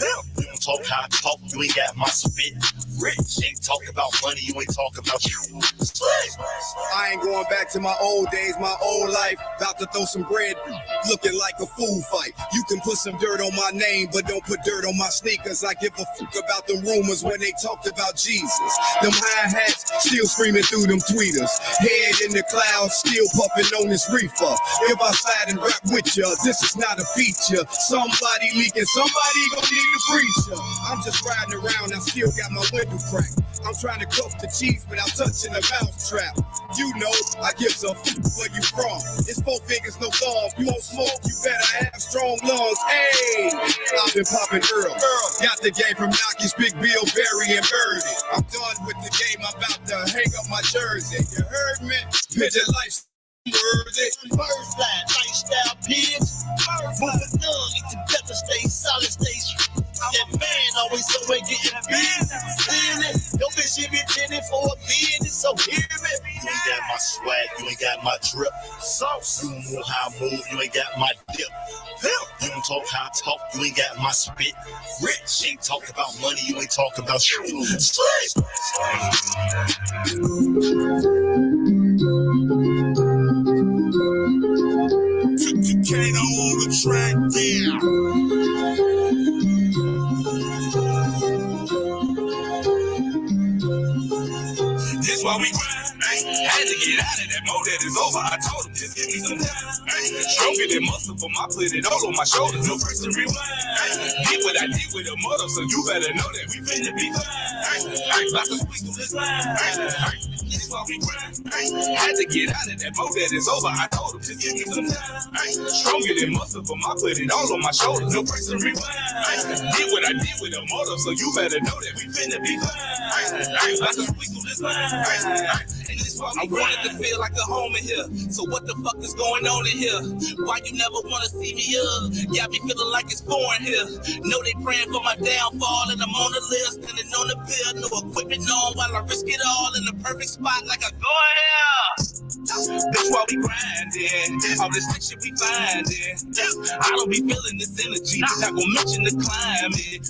You don't talk how I talk, you ain't got my spit. Rich, ain't talking about money, you ain't talking about you. I ain't going back to my old days, my old life. About to throw some bread, looking like a food fight. You can put some dirt on my name, but don't put dirt on my sneakers. I give a fuck about them rumors when they talked about Jesus. Them high hats, still screaming through them tweeters. Head in the clouds, still puffing on this reefer. If I slide and rap with ya, this is not a feature. Somebody leaking, somebody gon' need a preacher. I'm just riding around, I still got my window cracked. I'm trying to cuff the cheese without touching the mousetrap. You know, I give some where you from. It's 4 fingers, no thumbs. You won't smoke, you better have strong lungs. Hey, I've been popping Earl. Got the game from Nockies, Big Bill, Barry, and Birdie. I'm done with the game, I'm about to hang up my jersey. You heard me? Picture life. First line, lifestyle pigs. Moving on, eat together, stay solid, stay strong. That man always somewhere getting busy. Yo, bitch, she been tending for a minute, so hear me. You ain't got my swag, you ain't got my drip. Sauce, you move how I move, you ain't got my dip. You don't talk how I talk, you ain't got my spit. Rich, ain't talking about money, you ain't talking about you. Kano on the track, That's why we grind. Had to get out of that mode that is over. I told him, just give me some time. Stronger than muscle for my put it all on my shoulders. No first to rewind. Did what I did with a mother, so you better know that we finna be fine. About to squeeze through this line. That's why we grind. Had to get out of that mode that is over. I told him, just give me some time. Stronger than muscle for my put it all on my shoulders. No first to rewind. Did what I did with a mother, so you better know that we finna be fine. About to squeeze through this line. I wanted to feel like a home in here. So what the fuck is going on in here? Why you never wanna see me up? Got me feeling like it's foreign here. Know they praying for my downfall, and I'm on the list, standing on the pill, no equipment on while I risk it all in the perfect spot like a go here. That's why we grinding. All this next shit we finding. I don't be feeling this energy. Not gonna mention the climate.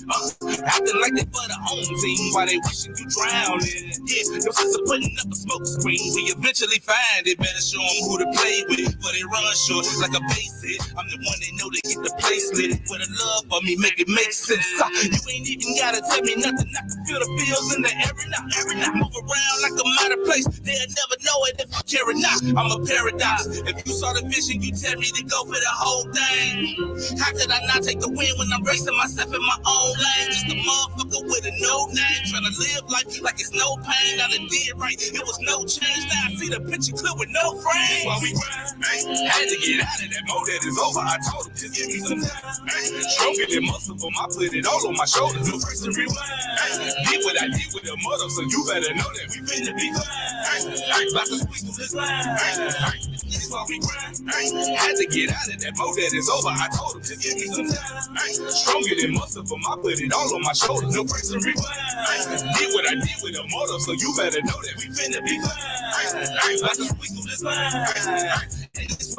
Acting like they for the home team while they wishing you drowning. Yeah, your sister putting up a smoke screen. We eventually find it, better show them who to play with. But they run short like a base hit. I'm the one they know they get the place lit. For the love of me, make it make sense. You ain't even gotta tell me nothing. I can feel the feels in the air and now. Move around like I'm out of place. They'll never know it if I care or not. I'm a paradox. If you saw the vision, you tell me to go for the whole thing. How could I not take the win when I'm racing myself in my own lane? Just a motherfucker with a no name, trying to live life like it's no pain. I done did right, it was no change. Now I see the picture clear with no frame. While we grind, had to get out of that mode that is over. I told him, just give me some time. Stronger than muscle, I put it all on my shoulders. No first to rewind. Did what I did with the mother, so you better know that we finna be fine. About to squeeze through this line. That's why we grind. Had to get out of that mode that is over. I told him, just give me some time. Stronger than muscle, I put it all on my shoulders. No first to rewind. Did what I did with the mother, so you better know that we finna be fine. About to squeeze through this line.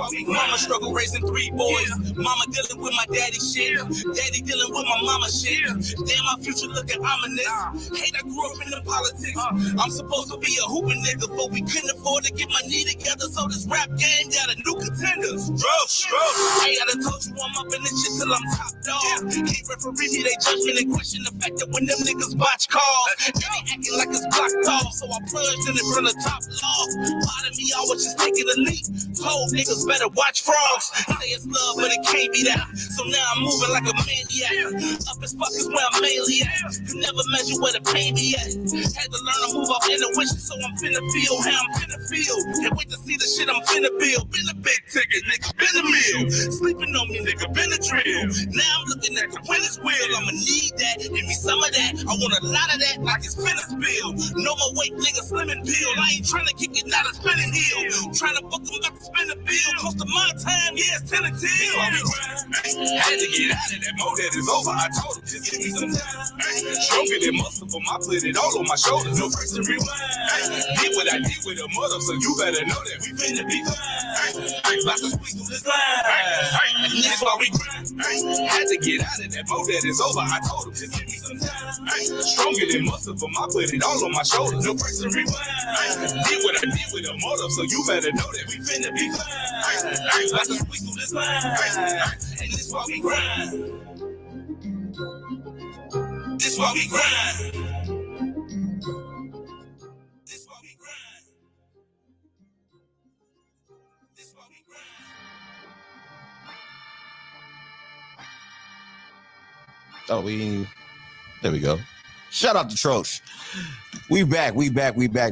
Mama struggle raising 3 boys. Mama dealing with my daddy shit. Daddy dealing with my mama shit. Damn, my future looking ominous. Hate I grew up in the politics. I'm supposed to be a hooping nigga, but we couldn't afford to get my knee together, so this rap game got a new contender. Hey, I done told you I'm up in this shit till I'm top dog. Can't referee me, they judge me, they question the fact that when them niggas botch calls, they acting like it's blocked off, so I plunged in it from the top log. Part of me, I was just taking a leap. Told niggas better watch frogs. Say it's love, but it can't be that. So now I'm moving like a maniac. Up as fuck is where I'm mainly at. You never measure where the pain be at. Had to learn to move off intuition, so I'm finna feel how I'm finna feel. Can't wait to see the shit I'm finna build. Been a big ticket, nigga, been a meal. Sleeping on me, nigga, been a drill. Now I'm looking at the winner's wheel. I'ma need that, give me some of that. I want a lot of that, like it's finna spill. No more weight, nigga, slim and peel. I ain't trying to kick it, not a spinning heel. Trying to book them, about to spin a bill. Close to my time, yeah, it's 10 until. Had to get out of that mode that is over. I told him, just give me some time. Stronger than muscle, I put it all on my shoulders. No first to rewind. Did what I did with a mother, so you better know that we finna be fine. About to squeeze through this line. That's why we grind. Had to get out of that mode that is over. I told him, just give me some time. Stronger than muscle, I put it all on my shoulders. No first to rewind. Did what I did with a mother, so you better know that we finna be fine. About to squeeze through this line. And this why we grind. This why we grind. This why we grind. This why we grind. Oh, there we go. Shout out to Trosh. We back,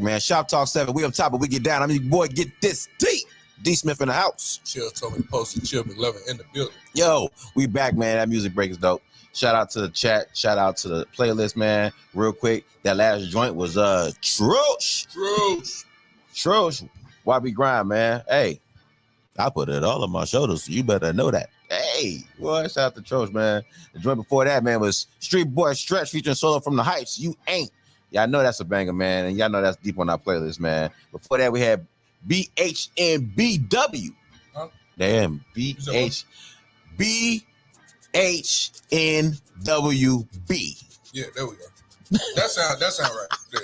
man. Shop Talk 7. We up top, but we get down. I mean, boy, get this deep. D Smith in the house. Chill told me to post the Chill McLovin in the building. Yo, we back, man. That music break is dope. Shout out to the chat. Shout out to the playlist, man. Real quick, that last joint was Trosh. Why we grind, man? Hey, I put it all on my shoulders, so you better know that. Hey, boy, shout out to Trosh, man. The joint before that, man, was Street Boy Stretch featuring Solo from the Heights. You ain't. Y'all know that's a banger, man. And y'all know that's deep on our playlist, man. Before that, we had BHNBW. Huh? Damn, BHNWB. Yeah, there we go. That sound right. Yeah.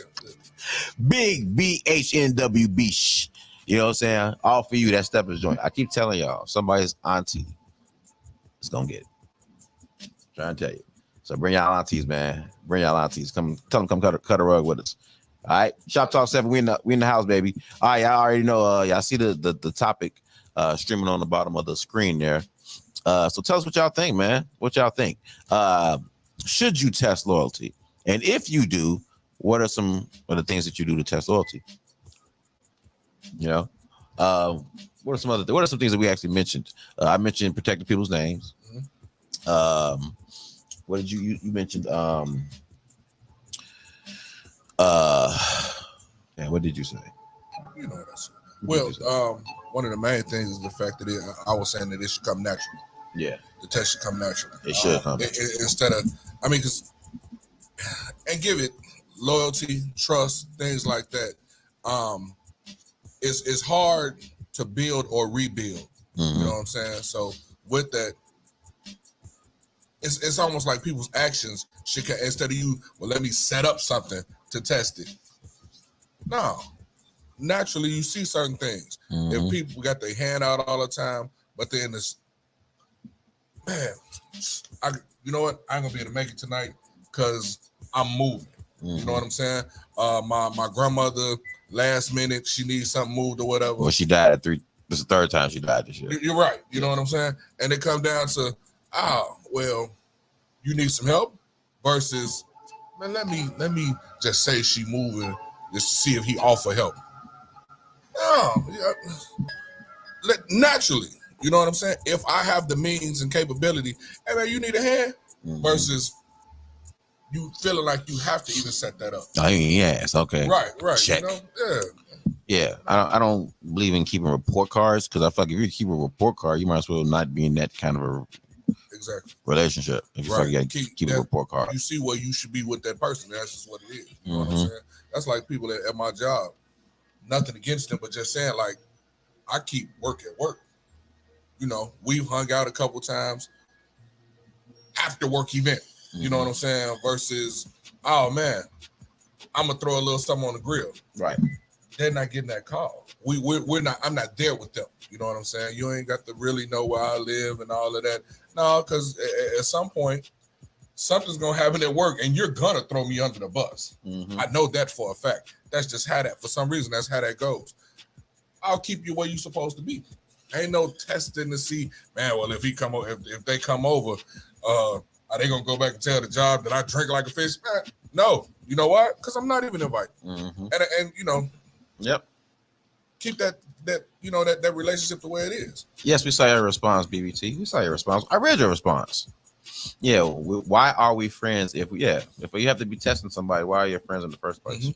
Big BHNWB. You know what I'm saying? All for you, that Steppers joint. I keep telling y'all, somebody's auntie is gonna get it. Trying to tell you. So bring y'all aunties, man. Bring y'all aunties. Come, tell them come cut a rug with us. All right, Shop Talk 7. We in the house, baby. All right, y'all already know. Y'all see the topic streaming on the bottom of the screen there. So tell us what y'all think, man. What y'all think? Should you test loyalty? And if you do, what are some of the things that you do to test loyalty? You know, what are some things that we actually mentioned? I mentioned protecting people's names. Mm-hmm. What did you mentioned? Yeah, what did you say? You know what I said. Well, one of the main things is the fact that I was saying that it should come natural. Yeah, the test should come natural. It should come instead of, I mean, and give it loyalty, trust, things like that. It's hard to build or rebuild. Mm-hmm. You know what I'm saying? So with that, it's almost like people's actions should, instead of you, well, let me set up something to test it. No, naturally you see certain things. If people got their hand out all the time, but then this, man, you know what? I ain't gonna be able to make it tonight because I'm moving. You know what I'm saying? My grandmother, last minute, she needs something moved or whatever. Well, she died at 3. This is the third time she died this year. You're right. You know what I'm saying? And it comes down to, well, you need some help versus, man, let me just say she moving just to see if he offer help. No, naturally, you know what I'm saying? If I have the means and capability, hey man, you need a hand versus you feeling like you have to even set that up. Oh, yes, okay. Right. Check. You know? Yeah. I don't believe in keeping report cards because I feel like if you keep a report card, you might as well not be in that kind of a relationship. If you feel like you gotta keep a report card. You see where you should be with that person. That's just what it is. You know what I'm saying? That's like people at my job. Nothing against them, but just saying, like, I keep work at work. You know, we've hung out a couple times after work event. You know what I'm saying? Versus, oh man, I'm gonna throw a little something on the grill. Right. They're not getting that call. We're not. I'm not there with them. You know what I'm saying? You ain't got to really know where I live and all of that. No, because at some point, something's gonna happen at work, and you're gonna throw me under the bus. I know that for a fact. That's just how that. For some reason, that's how that goes. I'll keep you where you're supposed to be. Ain't no testing to see, man. Well, if they come over, are they gonna go back and tell the job that I drink like a fish? Man, no. You know why? Because I'm not even invited. And you know, keep that you know that relationship the way it is. Yes, we saw your response, BBT. We saw your response. I read your response. Yeah, why are we friends if you have to be testing somebody? Why are you friends in the first place?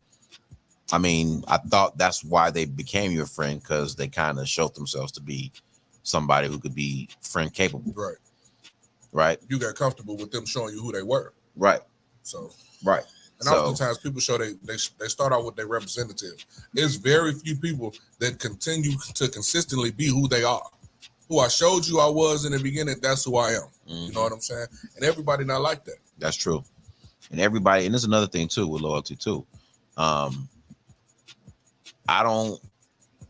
I mean, I thought that's why they became your friend because they kind of showed themselves to be somebody who could be friend capable. Right. You got comfortable with them showing you who they were. Right. So. Right. And oftentimes people show they start out with their representative. There's very few people that continue to consistently be who they are. Who I showed you I was in the beginning, that's who I am. You know what I'm saying? And everybody not like that. That's true. And there's another thing too with loyalty too. I don't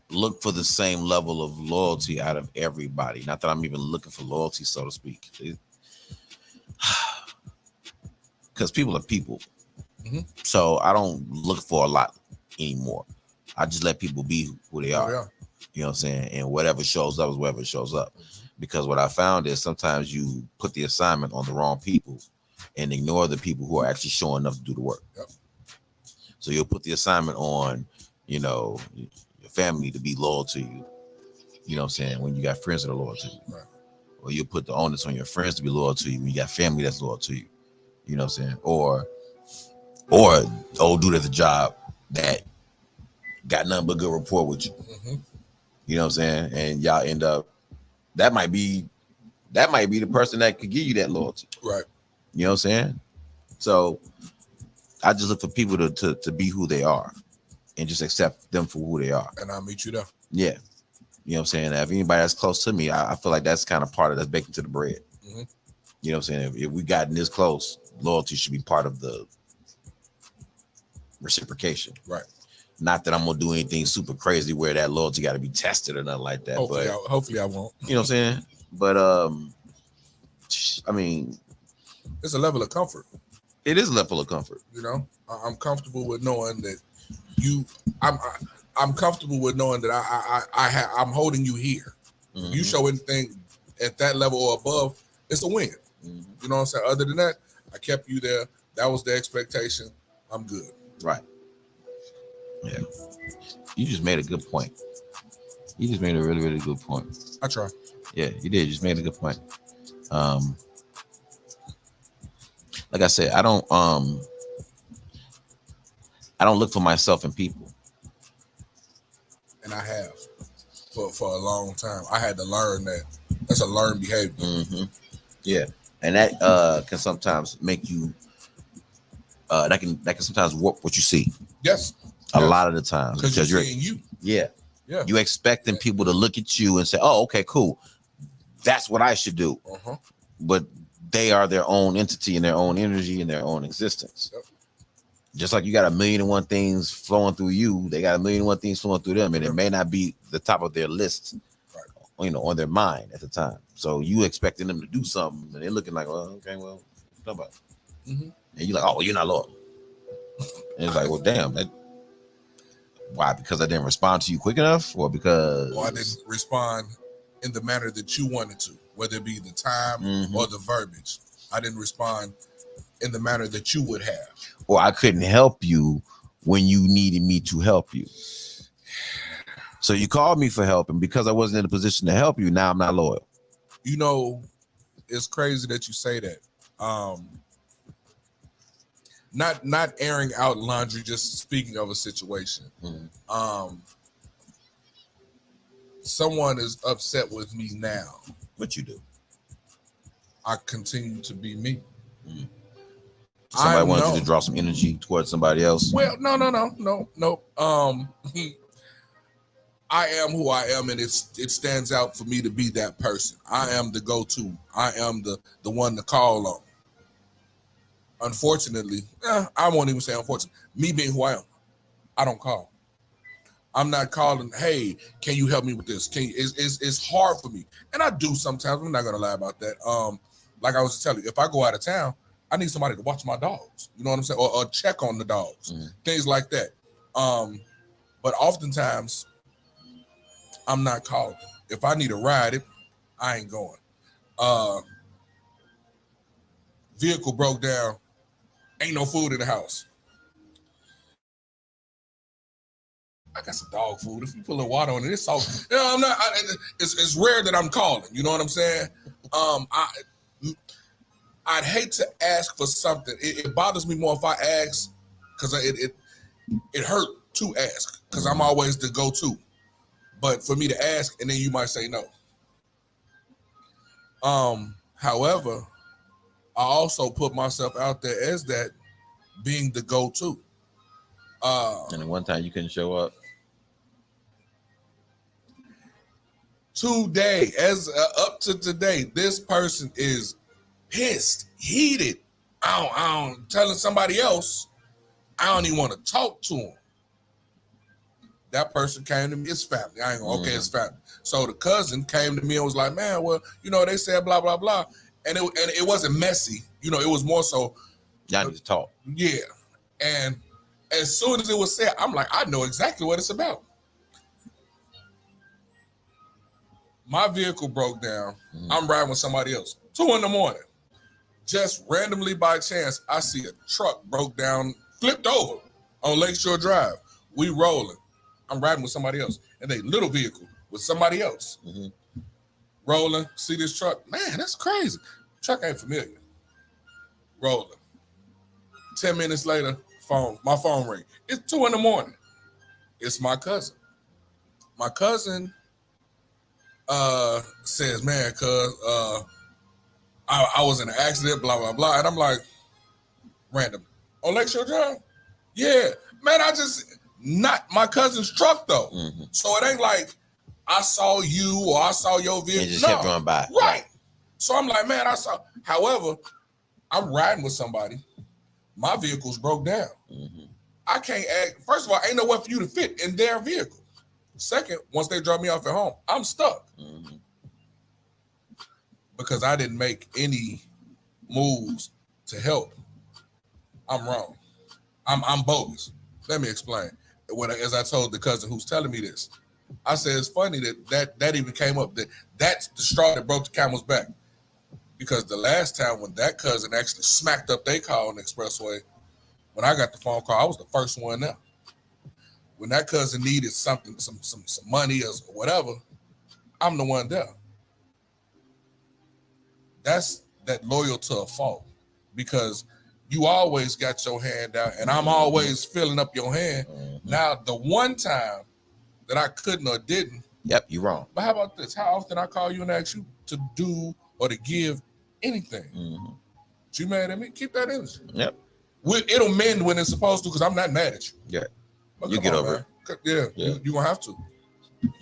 look for the same level of loyalty out of everybody. Not that I'm even looking for loyalty, so to speak. Because people are people. So I don't look for a lot anymore. I just let people be who they are. You know what I'm saying? And whatever shows up is whatever shows up. Because what I found is sometimes you put the assignment on the wrong people and ignore the people who are actually showing up to do the work. So you'll put the assignment on, you know, your family to be loyal to you. You know what I'm saying? When you got friends that are loyal to you. Or you'll put the onus on your friends to be loyal to you when you got family that's loyal to you. You know what I'm saying? Or old dude at the job that got nothing but good rapport with you. You know what I'm saying? And y'all end up, that might be the person that could give you that loyalty. Right. You know what I'm saying? So I just look for people to be who they are and just accept them for who they are. And I'll meet you there. Yeah. You know what I'm saying? If anybody that's close to me, I feel like that's kind of part of that's baked into the bread. You know what I'm saying? If we gotten this close, loyalty should be part of the reciprocation. Right. Not that I'm gonna do anything super crazy where that loyalty got to be tested or nothing like that. Hopefully I won't. You know what I'm saying? But I mean, it's a level of comfort. It is a level of comfort. You know, I'm comfortable with knowing that I'm comfortable with knowing that I'm holding you here. If you show anything at that level or above, it's a win. You know what I'm saying? Other than that, I kept you there. That was the expectation. I'm good. Right. Yeah. You just made a good point. You just made a really, really good point. I try. Yeah, you did. You just made a good point. Like I said, I don't look for myself in people. And I have for a long time. I had to learn that. That's a learned behavior. Yeah. And that can sometimes make you that can sometimes warp what you see. Yes. A lot of the time. Because you're seeing you. Yeah. Yeah. You expecting people to look at you and say, oh, okay, cool. That's what I should do. But they are their own entity and their own energy and their own existence. Just like you got 1,000,001 things flowing through you, they got 1,000,001 things flowing through them, and it may not be the top of their list, on their mind at the time. So you expecting them to do something, and they're looking like, well, okay, well, what about? And you're like, oh, well, you're not loyal. And it's like, well, damn, why? Because I didn't respond to you quick enough, or because I didn't respond in the manner that you wanted to, whether it be the time or the verbiage. I didn't respond in the manner that you would have. Or I couldn't help you when you needed me to help you. So you called me for help, and because I wasn't in a position to help you, now I'm not loyal. You know, it's crazy that you say that. Not airing out laundry, just speaking of a situation. Someone is upset with me now. What you do? I continue to be me. Somebody wanted you to draw some energy towards somebody else. Well, no. I am who I am, and it stands out for me to be that person. I am the go-to. I am the one to call on. Unfortunately, I won't even say unfortunately. Me being who I am, I don't call. I'm not calling, hey, can you help me with this? It's hard for me. And I do sometimes. I'm not going to lie about that. Like I was telling you, if I go out of town, I need somebody to watch my dogs. You know what I'm saying? Or check on the dogs. Things like that. But oftentimes, I'm not calling. If I need a ride, I ain't going. Vehicle broke down. Ain't no food in the house. I got some dog food. If you put a little water on it, it's so. I'm not. It's rare that I'm calling. You know what I'm saying? I'd hate to ask for something. It bothers me more if I ask, because it hurt to ask, because I'm always the go-to. But for me to ask, and then you might say no. However, I also put myself out there as that, being the go-to. And one time you couldn't show up. Today, up to today, this person is pissed, heated. I don't telling somebody else. I don't even want to talk to him. That person came to me. It's family. I ain't gonna. Okay, it's family. So the cousin came to me and was like, "Man, well, they said blah blah blah," and it wasn't messy. It was more so. Y'all need to talk. Yeah, and as soon as it was said, I'm like, I know exactly what it's about. My vehicle broke down. I'm riding with somebody else. 2 a.m. Just randomly by chance, I see a truck broke down, flipped over on Lakeshore Drive. We rolling. I'm riding with somebody else. And they little vehicle with somebody else. Rolling, see this truck. Man, that's crazy. Truck ain't familiar. Rolling. 10 minutes later, my phone ring. It's 2 a.m. It's my cousin. My cousin says, man, cuz I was in an accident, blah, blah, blah. And I'm like, random. On Lakeshore Drive? Yeah. Man, not my cousin's truck, though. So it ain't like I saw you or I saw your vehicle. You just kept going by. Right. So I'm like, man, however, I'm riding with somebody. My vehicle's broke down. I can't act. First of all, ain't nowhere for you to fit in their vehicle. Second, once they drop me off at home, I'm stuck. Because I didn't make any moves to help. I'm wrong. I'm bogus. Let me explain. As I told the cousin who's telling me this, I said it's funny that even came up. That's the straw that broke the camel's back. Because the last time when that cousin actually smacked up their car on the expressway, when I got the phone call, I was the first one there. When that cousin needed something, some money or whatever, I'm the one there. That's that loyal to a fault, because you always got your hand out, and I'm always filling up your hand. Now, the one time that I couldn't or didn't. Yep, you're wrong. But how about this? How often I call you and ask you to do or to give anything? You mad at me? Keep that energy. Yep. It'll mend when it's supposed to, because I'm not mad at you. Yeah. But you get over it. Yeah. You're going to have to.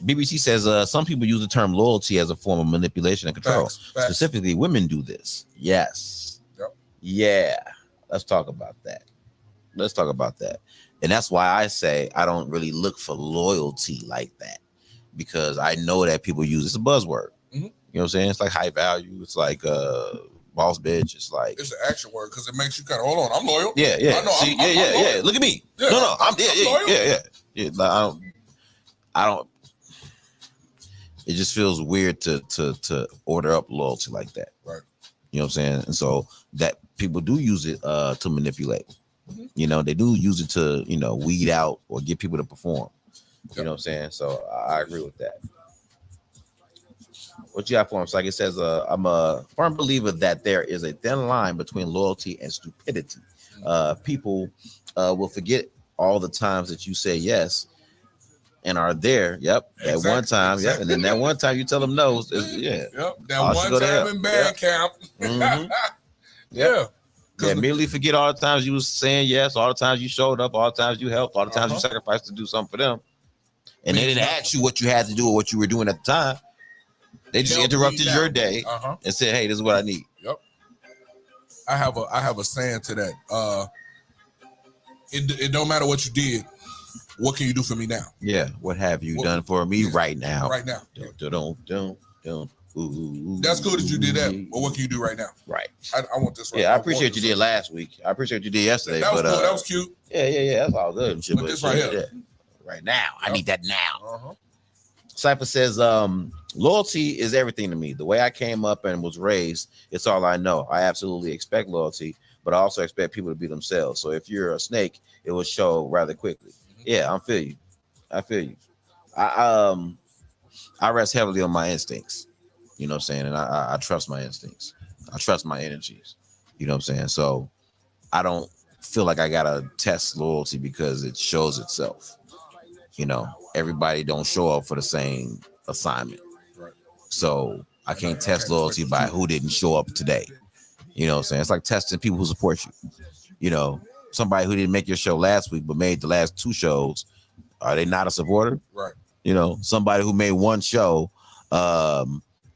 BBC says some people use the term loyalty as a form of manipulation and control. Facts. Specifically, women do this. Yes. Yep. Yeah. Let's talk about that. Let's talk about that. And that's why I say I don't really look for loyalty like that, because I know that people use it's a buzzword. You know what I'm saying? It's like high value. It's like boss bitch. It's like it's an action word because it makes you kind of hold on. I'm loyal. Yeah. I know. See, I'm yeah. Look at me. Yeah, No. I'm loyal. Yeah. Like, I don't. It just feels weird to order up loyalty like that. Right. You know what I'm saying? And so that people do use it to manipulate. You know, they do use it to, you know, weed out or get people to perform. You know what I'm saying? So I agree with that. What you got for him? So like it says, I'm a firm believer that there is a thin line between loyalty and stupidity. People will forget all the times that you say yes and are there. Yep. At one time. Yep. And then that one time you tell them no. Yeah. Yep. That one time in band camp. Yeah. Yeah, immediately forget all the times you was saying yes, all the times you showed up, all the times you helped, all the times you sacrificed to do something for them. And they didn't ask you what you had to do or what you were doing at the time. They just interrupted your day and said, "Hey, this is what I need." Yep. I have a saying to that. It don't matter what you did. What can you do for me now? Yeah. What have you done for me right now? Right now. Don't. Ooh, that's good that you did that, but what can you do right now? Right. I want this right now. Yeah, I appreciate you did last week. I appreciate you did yesterday. That was cool. That was cute. Yeah. That's all good and shit. But this right here. Right now. I need that now. Cypher says, loyalty is everything to me. The way I came up and was raised, it's all I know. I absolutely expect loyalty, but I also expect people to be themselves. So if you're a snake, it will show rather quickly. Yeah, I feel you. I rest heavily on my instincts. You know what I'm saying? And I trust my instincts. I trust my energies. You know what I'm saying? So I don't feel like I gotta test loyalty because it shows itself. You know, everybody don't show up for the same assignment. Right. So I can't test loyalty by who didn't show up today. You know what I'm saying? It's like testing people who support you. You know, somebody who didn't make your show last week but made the last 2 shows, are they not a supporter? Right. You know, somebody who made 1 show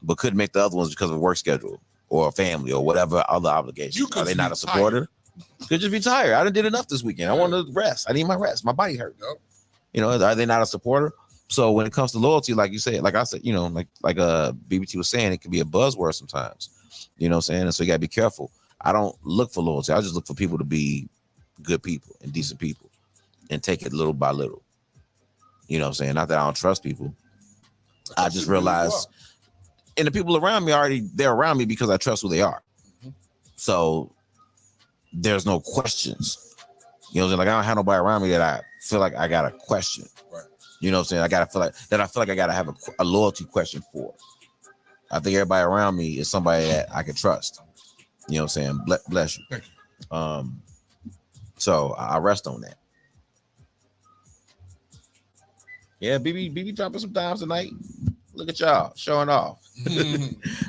but couldn't make the other ones because of a work schedule or a family or whatever other obligations. Are they not a supporter? Could just be tired. I did enough this weekend. I want to rest. I need my rest. My body hurt. Yep. You know, are they not a supporter? So when it comes to loyalty, like you said, like I said, you know, like BBT was saying, it can be a buzzword sometimes. You know what I'm saying? And so you gotta be careful. I don't look for loyalty. I just look for people to be good people and decent people and take it little by little. You know what I'm saying? Not that I don't trust people. I just realized, and the people around me they're around me because I trust who they are. So there's no questions. You know what I'm saying? Like I don't have nobody around me that I feel like I got a question. Right. You know what I'm saying? I feel like I gotta have a loyalty question for. I think everybody around me is somebody that I can trust. You know what I'm saying? Bless you. Thank you. So I rest on that. Yeah, BB dropping some dimes tonight. Look at y'all showing off.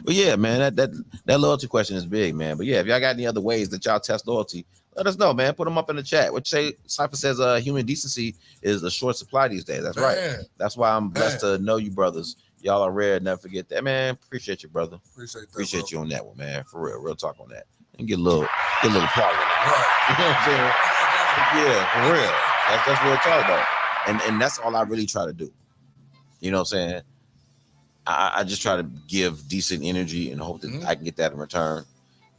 But yeah, man, that loyalty question is big, man. But yeah, if y'all got any other ways that y'all test loyalty, let us know, man. Put them up in the chat. What you say? Cypher says human decency is a short supply these days. That's right. That's why I'm blessed to know you brothers. Y'all are rare. Never forget that, man. Appreciate you, brother. Appreciate you on that one, man. For real talk on that. And get a little applause. Right. You know what I'm saying? Yeah, for real. That's what we're talking about. And that's all I really try to do. You know what I'm saying? I just try to give decent energy and hope that I can get that in return.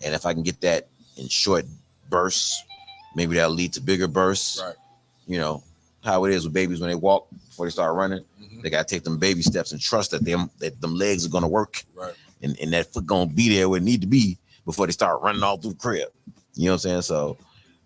And if I can get that in short bursts, maybe that'll lead to bigger bursts. Right. You know how it is with babies when they walk before they start running. They gotta take them baby steps and trust that them legs are gonna work. Right. And that foot gonna be there where it need to be before they start running all through the crib. You know what I'm saying? So,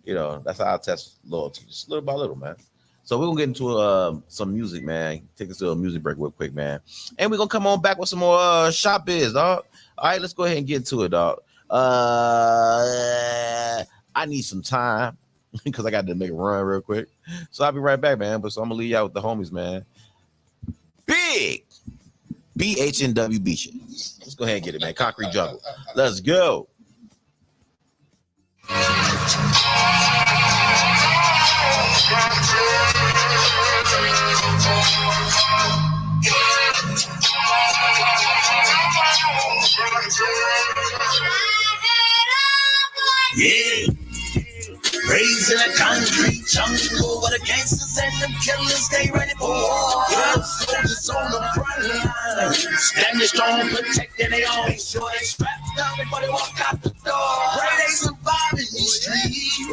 you know, that's how I test loyalty, just little by little, man. So we're gonna get into some music, man. Take us to a music break real quick, man. And we're gonna come on back with some more shop biz, dog. All right, let's go ahead and get into it, dog. I need some time because I got to make a run real quick. So I'll be right back, man. But so I'm gonna leave y'all with the homies, man. Big BHNW Beach. Let's go ahead and get it, man. Concrete Jungle. Let's go. Yeah, raised in a country jungle where the gangsters and them killers stay ready for war. Yeah, soldiers on the front line, standing strong, protecting their own. Make sure they strapped down before they walk out the door. Pray they survive in these streets.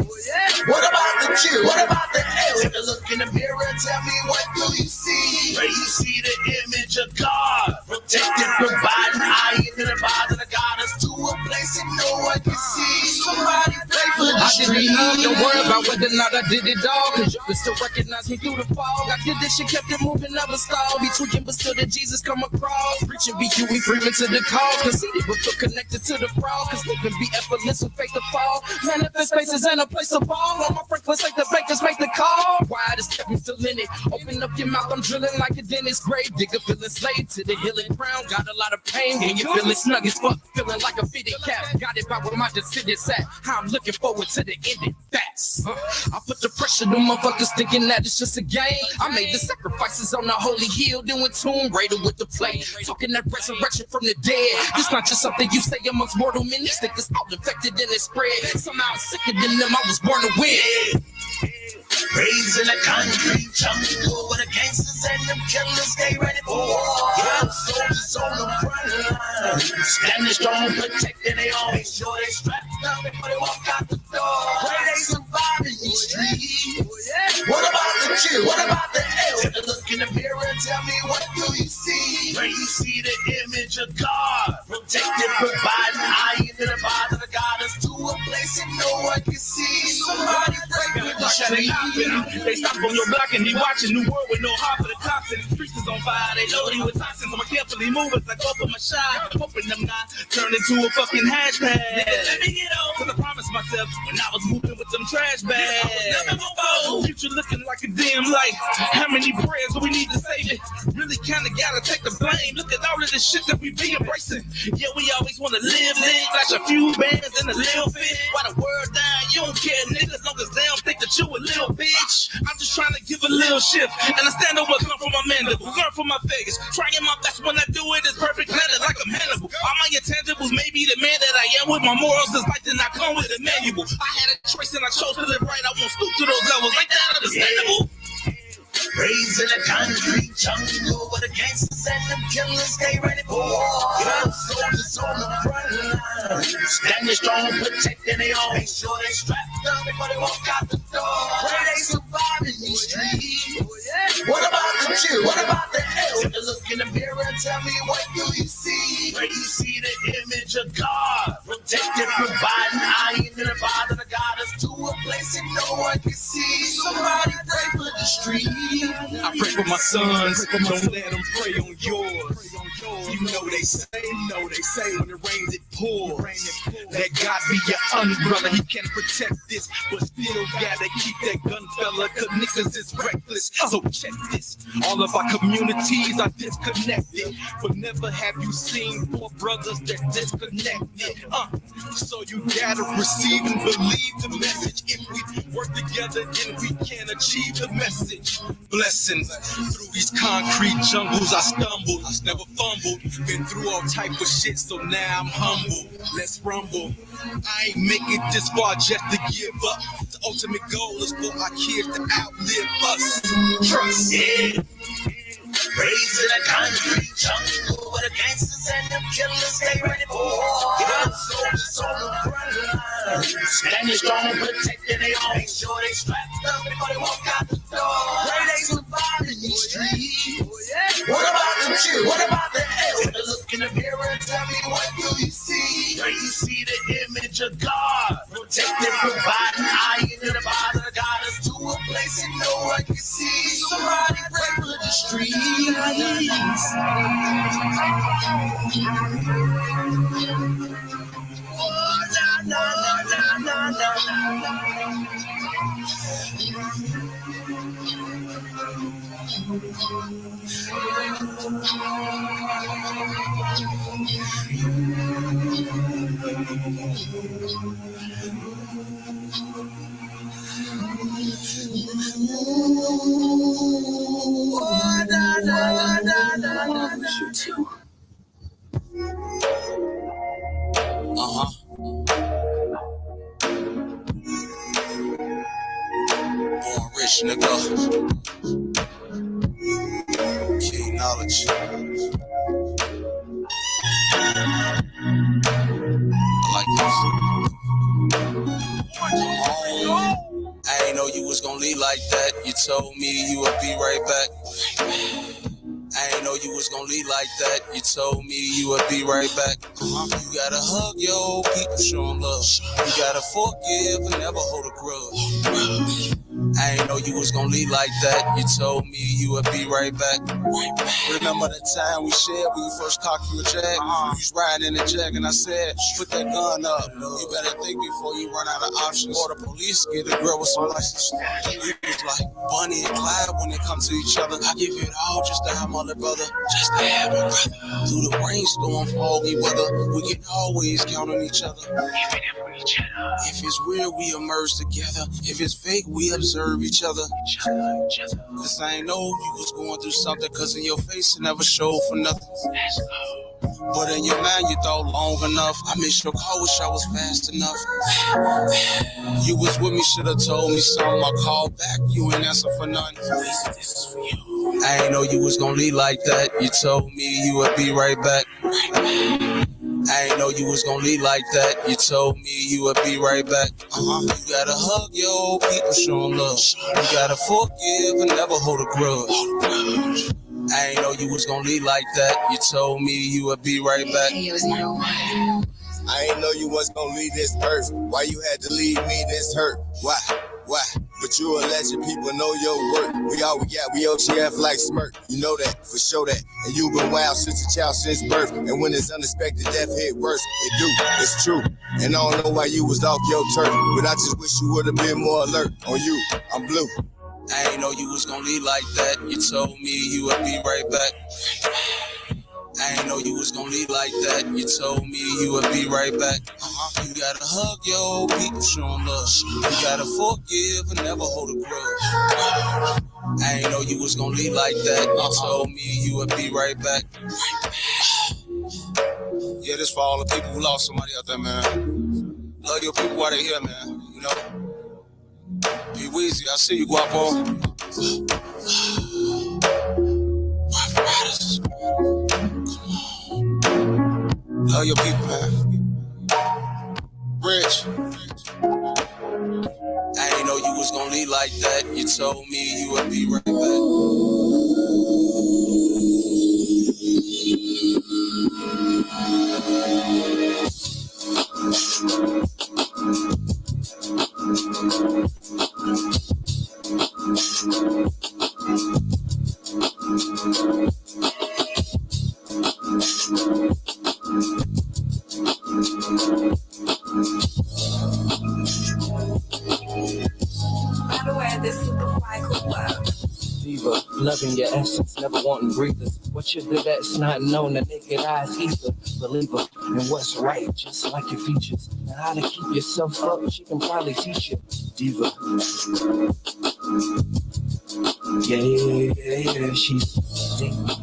What about the chill? What about the L? Take a look in the mirror and tell me, what do you see? Where you see the image of God, protecting, providing, I in the body that got us to a place that no one can see. Somebody pray for the street. Don't worry about whether or not I did it all, cause you can still recognize me through the fog. I did this shit, kept it moving, never stalled. Be tweaking, but still did Jesus come across. Preaching BQ, we freeman to the cause. Conceited, but feel connected to the fraud. Cause living be effortless with faith to fall. Manifest spaces and a place to fall. On my Franklin, like the bakers make the call. Why is kept me still in it? Open up your mouth, I'm drilling like a dentist. Grave digger, feeling slave to the healing crown. Got a lot of pain when you feeling snug as fuck. Feeling like a fitted cap. Got it by where my descendants at. How I'm looking forward to the ending. Facts. I put the pressure on motherfuckers thinking that it's just a game. I made the sacrifices on the holy hill, doing Tomb Raider with the play. Talking that resurrection from the dead. This not just something you say amongst mortal men. These niggas all infected and it spread. Somehow I'm sicker than them I was born to win. Raised in a concrete jungle where the gangsters and them killers stay ready for war. Yeah, soldiers on the front line, standing strong, protecting their own. Make sure they strapped up before they walk out the door. Pray they survive in these streets. What about the chill? What about the L? Take a look in the mirror and tell me, what do you see? Where you see the image of God, protecting, providing, I in the body that got us to a place that no one can see. Somebody pray for the street. They stop on your block and be watching New World with no heart for the cops and the streets is on fire. They loading with toxins, so I carefully move as I go for my shot. Hoping them not turn into a fucking hashtag. Let me get on, cause I promised myself when I was moving with them trash bags. Future looking like a dim light. How many prayers do we need to save it? Really kinda gotta take the blame. Look at all of this shit that we be embracing. Yeah, we always wanna live, flash a few bands and a little fit. Why the word down? You don't care, niggas, long as they don't think that you a little bitch. I'm just trying to give a little shift. And I stand over, come from my mandible, learn from my figures. Trying my best when I do it, it's perfect planted like a mandible. All my intangibles may be the man that I am with my morals. This life did not come with a manual. I had a choice and I chose to live right. I won't stoop to those levels. Like that, understandable. Raised in a concrete jungle where the gangsters and them killers stay ready for war. Yeah, soldiers on the front line, standing strong, protecting their own. Make sure they strapped up before they walk out the door. Pray they survive in these streets. What about the chill? What about the L? Take a look in the mirror and tell me, what do you see? Where you see the image of God, protecting, providing, I in the body that got us to a place that no one can see. Somebody pray for the street. I pray for my sons, don't let them pray on yours. You know they say when it rains it pours. Let God be your umbrella, he can protect this, but still gotta keep that gun, fella, cause niggas is reckless. So check this, all of our communities are disconnected, but never have you seen four brothers that's disconnected. So you gotta receive and believe the message. If we work together, then we can achieve the message. Blessings through these concrete jungles, I stumbled, never fumbled. Been through all type of shit, so now I'm humble. Let's rumble. I ain't make it this far just to give up. The ultimate goal is for our kids to outlive us. Trust. Yeah. Raised in a concrete jungle where the gangsters and them killers stay ready for war. Yeah, soldiers on the front line, standing strong, protecting their own. Make sure they strapped up before they walk out the door. Pray they survive in these streets. What about the chill? What about the L? Take a look in the mirror and tell me, what do you see? Where you see the image of God, protecting, providing, I in the body that got us to a place that no one can see. Somebody pray for the streets. Oh, na na na na na na. rich nigga. Key knowledge. I like this. I ain't know you was gonna leave like that. You told me you would be right back. I ain't know you was gonna leave like that. You told me you would be right back. You gotta hug your old people, show them love. You gotta forgive and never hold a grudge. I ain't know you was gonna leave like that. You told me you would be right back. Remember the time we shared when you first cocked you a jag? You was riding in the jag and I said, put that gun up. You better think before you run out of options. Or the police get a girl with some license. You was like Bonnie and Clyde when they come to each other. I give you it all just to have my little brother. Just to have my brother. Through the rainstorm, foggy weather, we can always count on each other. If it's real, we emerge together. If it's fake, we observe each other. Cause I ain't know you was going through something, cause in your face it never showed for nothing. But in your mind you thought long enough. I missed your call, wish I was fast enough. You was with me, should've told me something. I called back, you ain't answer for nothing. This is for you. I ain't know you was gonna leave like that. You told me you would be right back. I ain't know you was gonna leave like that. You told me you would be right back. You gotta hug your old people, show them love. You gotta forgive and never hold a grudge. I ain't know you was gonna leave like that. You told me you would be right back. I ain't know you was gonna leave this earth. Why you had to leave me this hurt? Why? But you a legend, people know your work. We all we got, we OTF like smirk. You know that, for sure that. And you been wild since a child, since birth. And when it's unexpected death hit worse, it do, it's true. And I don't know why you was off your turf, but I just wish you would've been more alert. On you, I'm blue. I ain't know you was gonna leave like that. You told me you would be right back. I ain't know you was gonna leave like that. You told me you would be right back. You gotta hug your old people, show them love. You gotta forgive and never hold a grudge. I ain't know you was gonna leave like that. You told me you would be right back. Yeah, this for all the people who lost somebody out there, man. Love your people while they here, man. You know? Be Weezy, I see you, Guapo. Rough Riders. Love your people, man. Rich. I ain't know you was gonna leave like that. You told me you would be right By the way, this is the Michael Love. Diva, loving your essence, never wanting breathers. What you're good at is not known to naked eyes either. Believer in what's right, just like your features. And how to keep yourself up, she can probably teach you. Diva. Yeah, she's diva.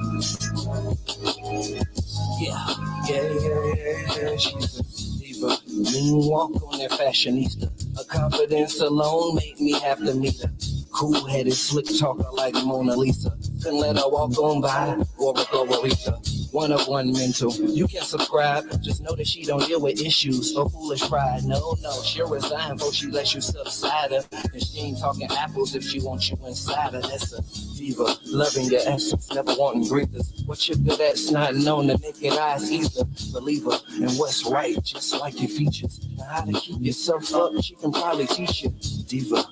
Yeah, she's a diva. Moonwalk on that fashionista. Her confidence alone made me have to meet her. Cool-headed, slick talker like Mona Lisa. Couldn't let her walk on by or Aretha. One of one mental. You can subscribe. Just know that she don't deal with issues or foolish pride. No, she'll resign before she lets you subside her. And she ain't talking apples if she wants you inside her. That's a diva, loving your essence, never wanting breathers. What you're good at's not known to naked eyes either. Believer in what's right, just like your features. And how to keep yourself up, she can probably teach you. Diva.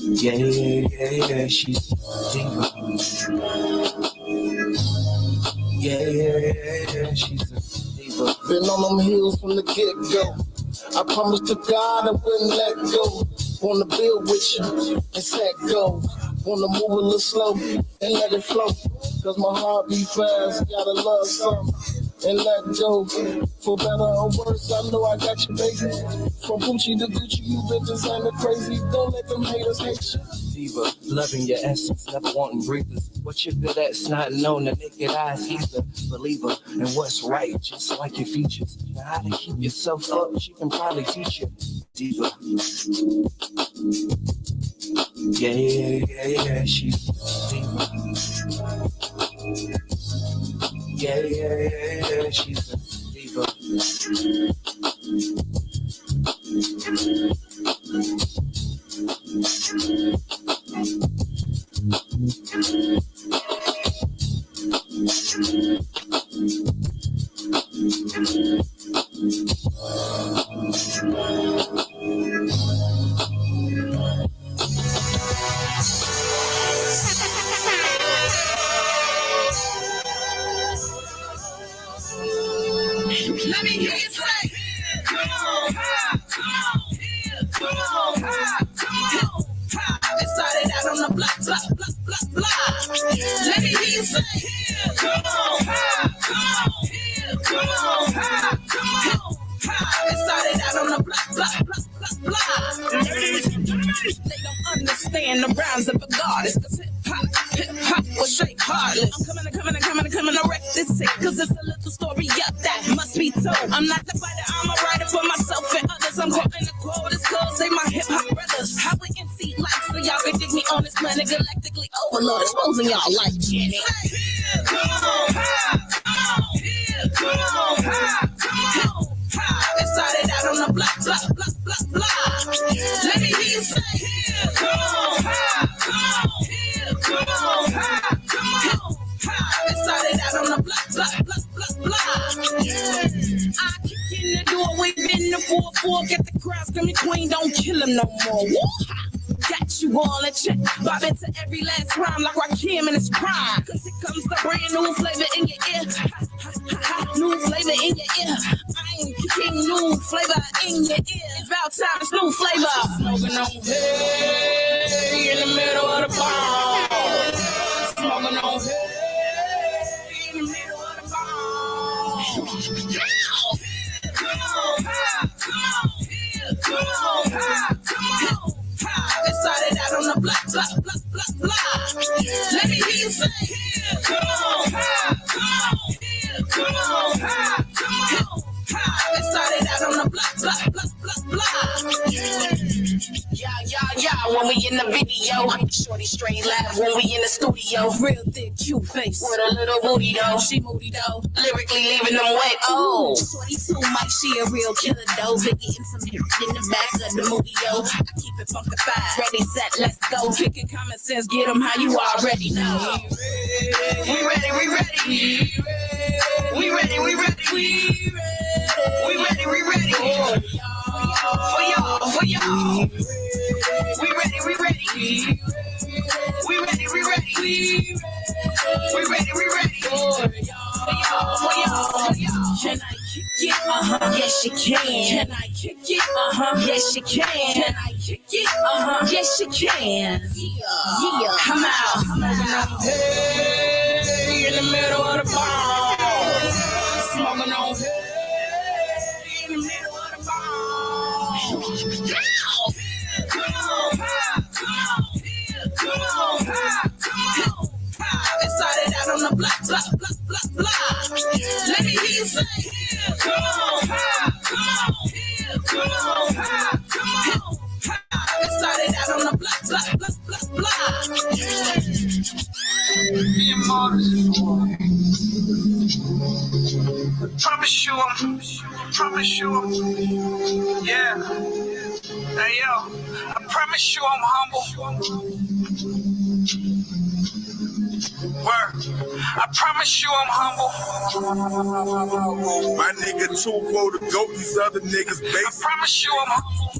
Yeah, she's diva. Yeah, she's a diva. Been on them heels from the get-go. I promised to God I wouldn't let go. Wanna build with you and set goals. Wanna move a little slow and let it flow. Cause my heart beat fast, gotta love something and let go. For better or worse, I know I got you, baby. From Gucci to Gucci, you been designing crazy. Don't let them haters hate you. Diva, loving your essence, never wanting breathers. What you're good at's not known to naked eyes. He's a believer in what's right, just like your features. Now how to keep yourself up, she can probably teach you. Diva. Yeah, she's a diva. Yeah, she's a diva. Let me hear you say, come on, ha, come on, here, come on, ha, come on, ha. It started out on the block, block, block, block, block. Let me hear you say, come on, ha, come on, here, come on, ha, come on, ha. It started out on the block, block, block, block, block. They don't understand the rhymes of a goddess, 'cause hip-hop was straight heartless. I'm coming to wreck this shit, 'cause it's a little story up that must be told. I'm not the fighter, I'm a writer for myself and others. I'm quoting the quotas, 'cause they my hip-hop brothers. How we MC like, so y'all can dig me on this planet galactically overload, exposing y'all like Jenny. Come on, ha, come on, here, come on, ha, come on, ha. It started out on the block, block, block, block, block. Let me hear you say, come on, ha, come on, here, come on, ha, come on, ha. It started out on the block, block, block, block, block. I kick in the door, wave in the 4-4, get the crowd screaming, Queen, don't kill him no more. Woo-ha. Got you all in check, bob into every last rhyme like Rakim in his prime. 'Cause here comes the brand new flavor in your ear. Ha, ha, ha, ha. New flavor in your ear. I ain't kicking new flavor in your ear. It's about time, it's new flavor. Smoking on hay in the middle of the bomb. Smoking on hay in the middle of the bomb. Come on, ha, come on, here, come on, ha, come on. It started out on the block, block, block, block, block. Let me hear you say, come on, ha, come on, here, come on, ha, come on, ha. It started out on the block, block, block, block, block. Yeah, when we in the video, shorty straight laugh when we in the studio. Real thick, cute face with a little booty though. She moody though, lyrically leaving them wet. Oh, 22 Mike, she a real killer though. They getting some hip in the back of the movie yo. I keep it funkified, ready, set, let's go. Kicking common sense, get them how you already know. We ready, we ready, we ready, we ready, we ready, we ready. For y'all, for y'all. We ready, we ready. We ready, we ready. We ready, we ready. For y'all, for y'all, for y'all. Can I kick it? Yes, you can. Can I kick it? Yes, you can. Can I kick it? Yes, you can. Yeah. Come out. Smoking on hay in the middle of the bomb. Smoking on hay in the middle of the bomb. Come on, ha, come on, here, come on, ha, come on, ha. It started out on the block, block, block, block, block. Let me hear you say, come on, ha, come on, here, come on, ha, come on, ha. It started out on the block, block, block, block, block. Me and Mars. Promise you, yeah. Hey yo, I promise you I'm humble. Word. I promise you I'm humble. My nigga too low to go, these other niggas basic. I promise you I'm humble.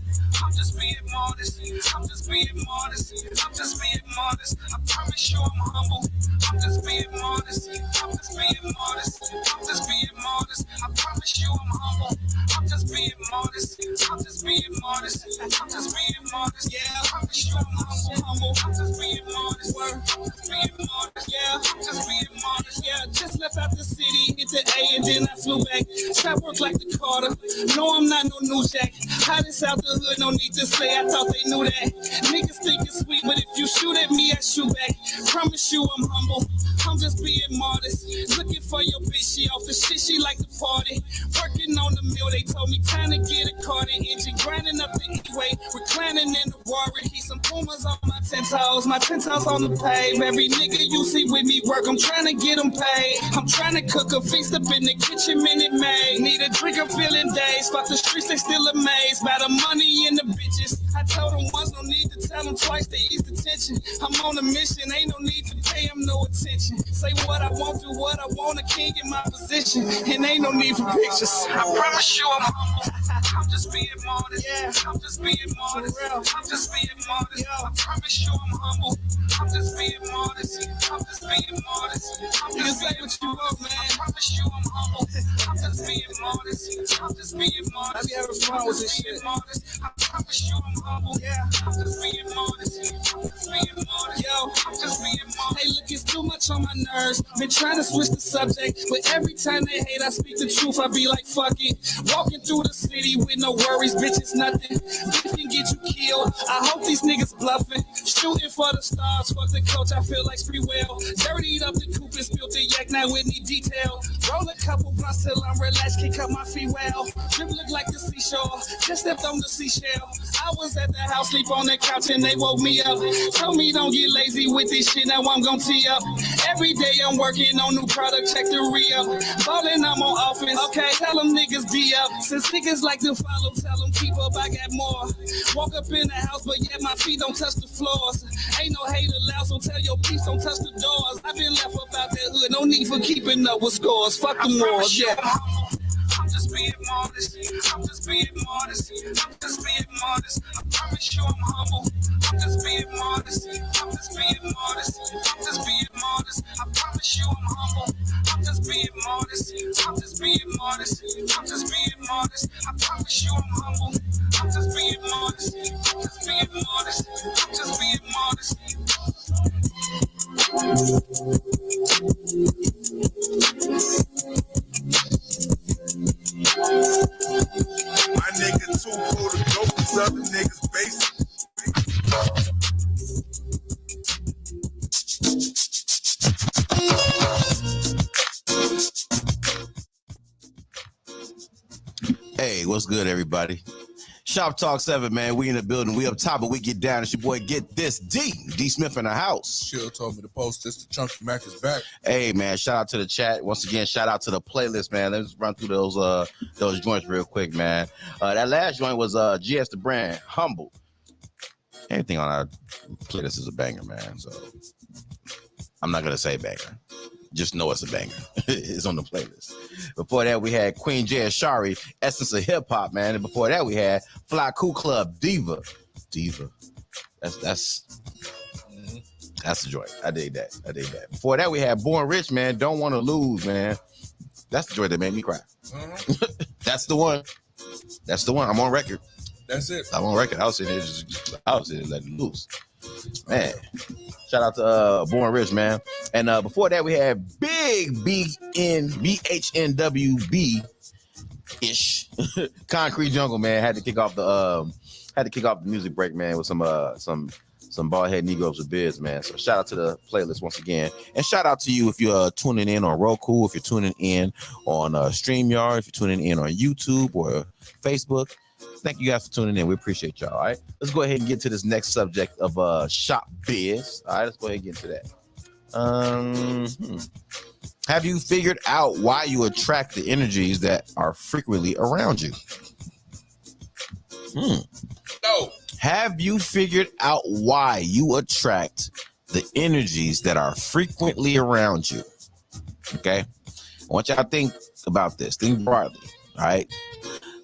I'm just being modest. I'm just being modest. I'm just being modest. I promise you I'm humble. I'm just being modest. I'm just being modest. I'm just being modest. I promise you I'm humble. I'm just being modest. I'm just being modest. I'm just being modest. Yeah, I promise you I'm humble. I'm just being modest. I'm just being modest. Yeah, I'm just being modest. Yeah, just left out the city. Hit said A and then I flew back. Trap work like the Carter. No, I'm not no new jack. Hottest out the hood, no need to say. I thought they knew that. Niggas think it's sweet, but if you shoot at me, I shoot back. Promise you I'm humble. I'm just being modest. Looking for your bitch, she off the shit, she like to party. Working on the mill, they told me time to get a Cardi engine. Grinding up the E-way, reclining in the Warwick. Keep some Pumas on my 10 toes, my 10 toes on the pave. Every nigga you see with me work, I'm trying to get them paid. I'm trying to cook a feast up in the kitchen, Minute Maid. Need a drink, I'm feeling days. Fuck the streets, they still amazed by the money and the bitches. I told them once, no need to tell them twice, they ease the tension. I'm on a mission, ain't no need to pay them no attention. Say what I want, do what I want, a king in my position. And ain't no need for pictures. I promise you I'm humble. I'm just being modest. Yeah. I'm just being modest. I'm just being modest. Yeah. I promise you I'm humble. I'm just being modest. I'm just being modest. I'm just saying what you want, man. I promise you I'm humble. I'm just being modest. I'm just being modest. I be having fun with this shit. Modest. I promise you I'm humble. Yeah. I'm just being modest. I'm just being modest. Yo, I'm just being modest. Hey, look, it's too much on my nerves. Been trying to switch the subject, but every time they hate, I speak the truth. I be like, fuck it. Walking through the city with no worries, bitch, it's nothing. Bitch can get you killed. I hope these niggas bluffing. Shooting for the stars, fuck the coach, I feel like Spreewell. Dirtied up the coupe and spilled the yak, now with me detail. Roll a couple blunts till I'm relaxed, kick up my feet well. Drip look like the seashore, just stepped on the seashell. I was at the house, sleep on the couch, and they woke me up. Told me don't get lazy with this shit, now I'm gon' tee up. Every day I'm working on new product, check the re-up. Ballin', I'm on offense, okay, tell them niggas be up. Since niggas like to follow, tell them keep up, I got more. Walk up in the house, but yeah, my feet don't touch the floors. Ain't no hate allowed, so tell your peeps don't touch the doors. I've been left up out that hood, no need for keeping up with scores. Fuck the wars, yeah. I'm just being modest. I'm just being modest. I'm just being modest. I promise you I'm humble. I'm just being modest. I'm just being modest. I'm just being modest. I promise you I'm humble. I'm just being modest. I'm just being modest. I'm just being modest. I promise you I'm humble. I'm just being modest. I'm just being modest. I'm just being modest. My nigga too cool to go with other niggas basic. Hey, what's good, everybody? Shop Talk 7, man. We in the building. We up top, but we get down. It's your boy, Get This D Smith in the house. Chill told me to post this. The Chunky Mac is back. Hey, man, shout out to the chat. Once again, shout out to the playlist, man. Let's run through those joints real quick, man. That last joint was GS the Brand, Humble. Everything on our playlist is a banger, man. So I'm not going to say banger. Just know it's a banger. It's on the playlist. Before that, we had Queen J. Ashari, Essence of Hip Hop, man. And before that, we had Fly Cool Club, Diva. That's the joint. I dig that. Before that, we had Born Rich, man. Don't Want to Lose, man. That's the joint that made me cry. That's the one. I'm on record. That's it. I'm on record. I was sitting there letting loose. Man. Shout out to Born Rich, man. And before that, we had Big BHNWB ish Concrete Jungle, man. Had to kick off the music break, man, with some bald head Negroes with beards, man. So shout out to the playlist once again, and shout out to you if you're tuning in on Roku, if you're tuning in on StreamYard, if you're tuning in on YouTube or Facebook. Thank you guys for tuning in. We appreciate y'all. All right, let's go ahead and get to this next subject of shop biz. All right, let's go ahead and get into that. Have you figured out why you attract the energies that are frequently around you? No. Have you figured out why you attract the energies that are frequently around you? Okay, I want y'all to think about this. Think broadly. All right.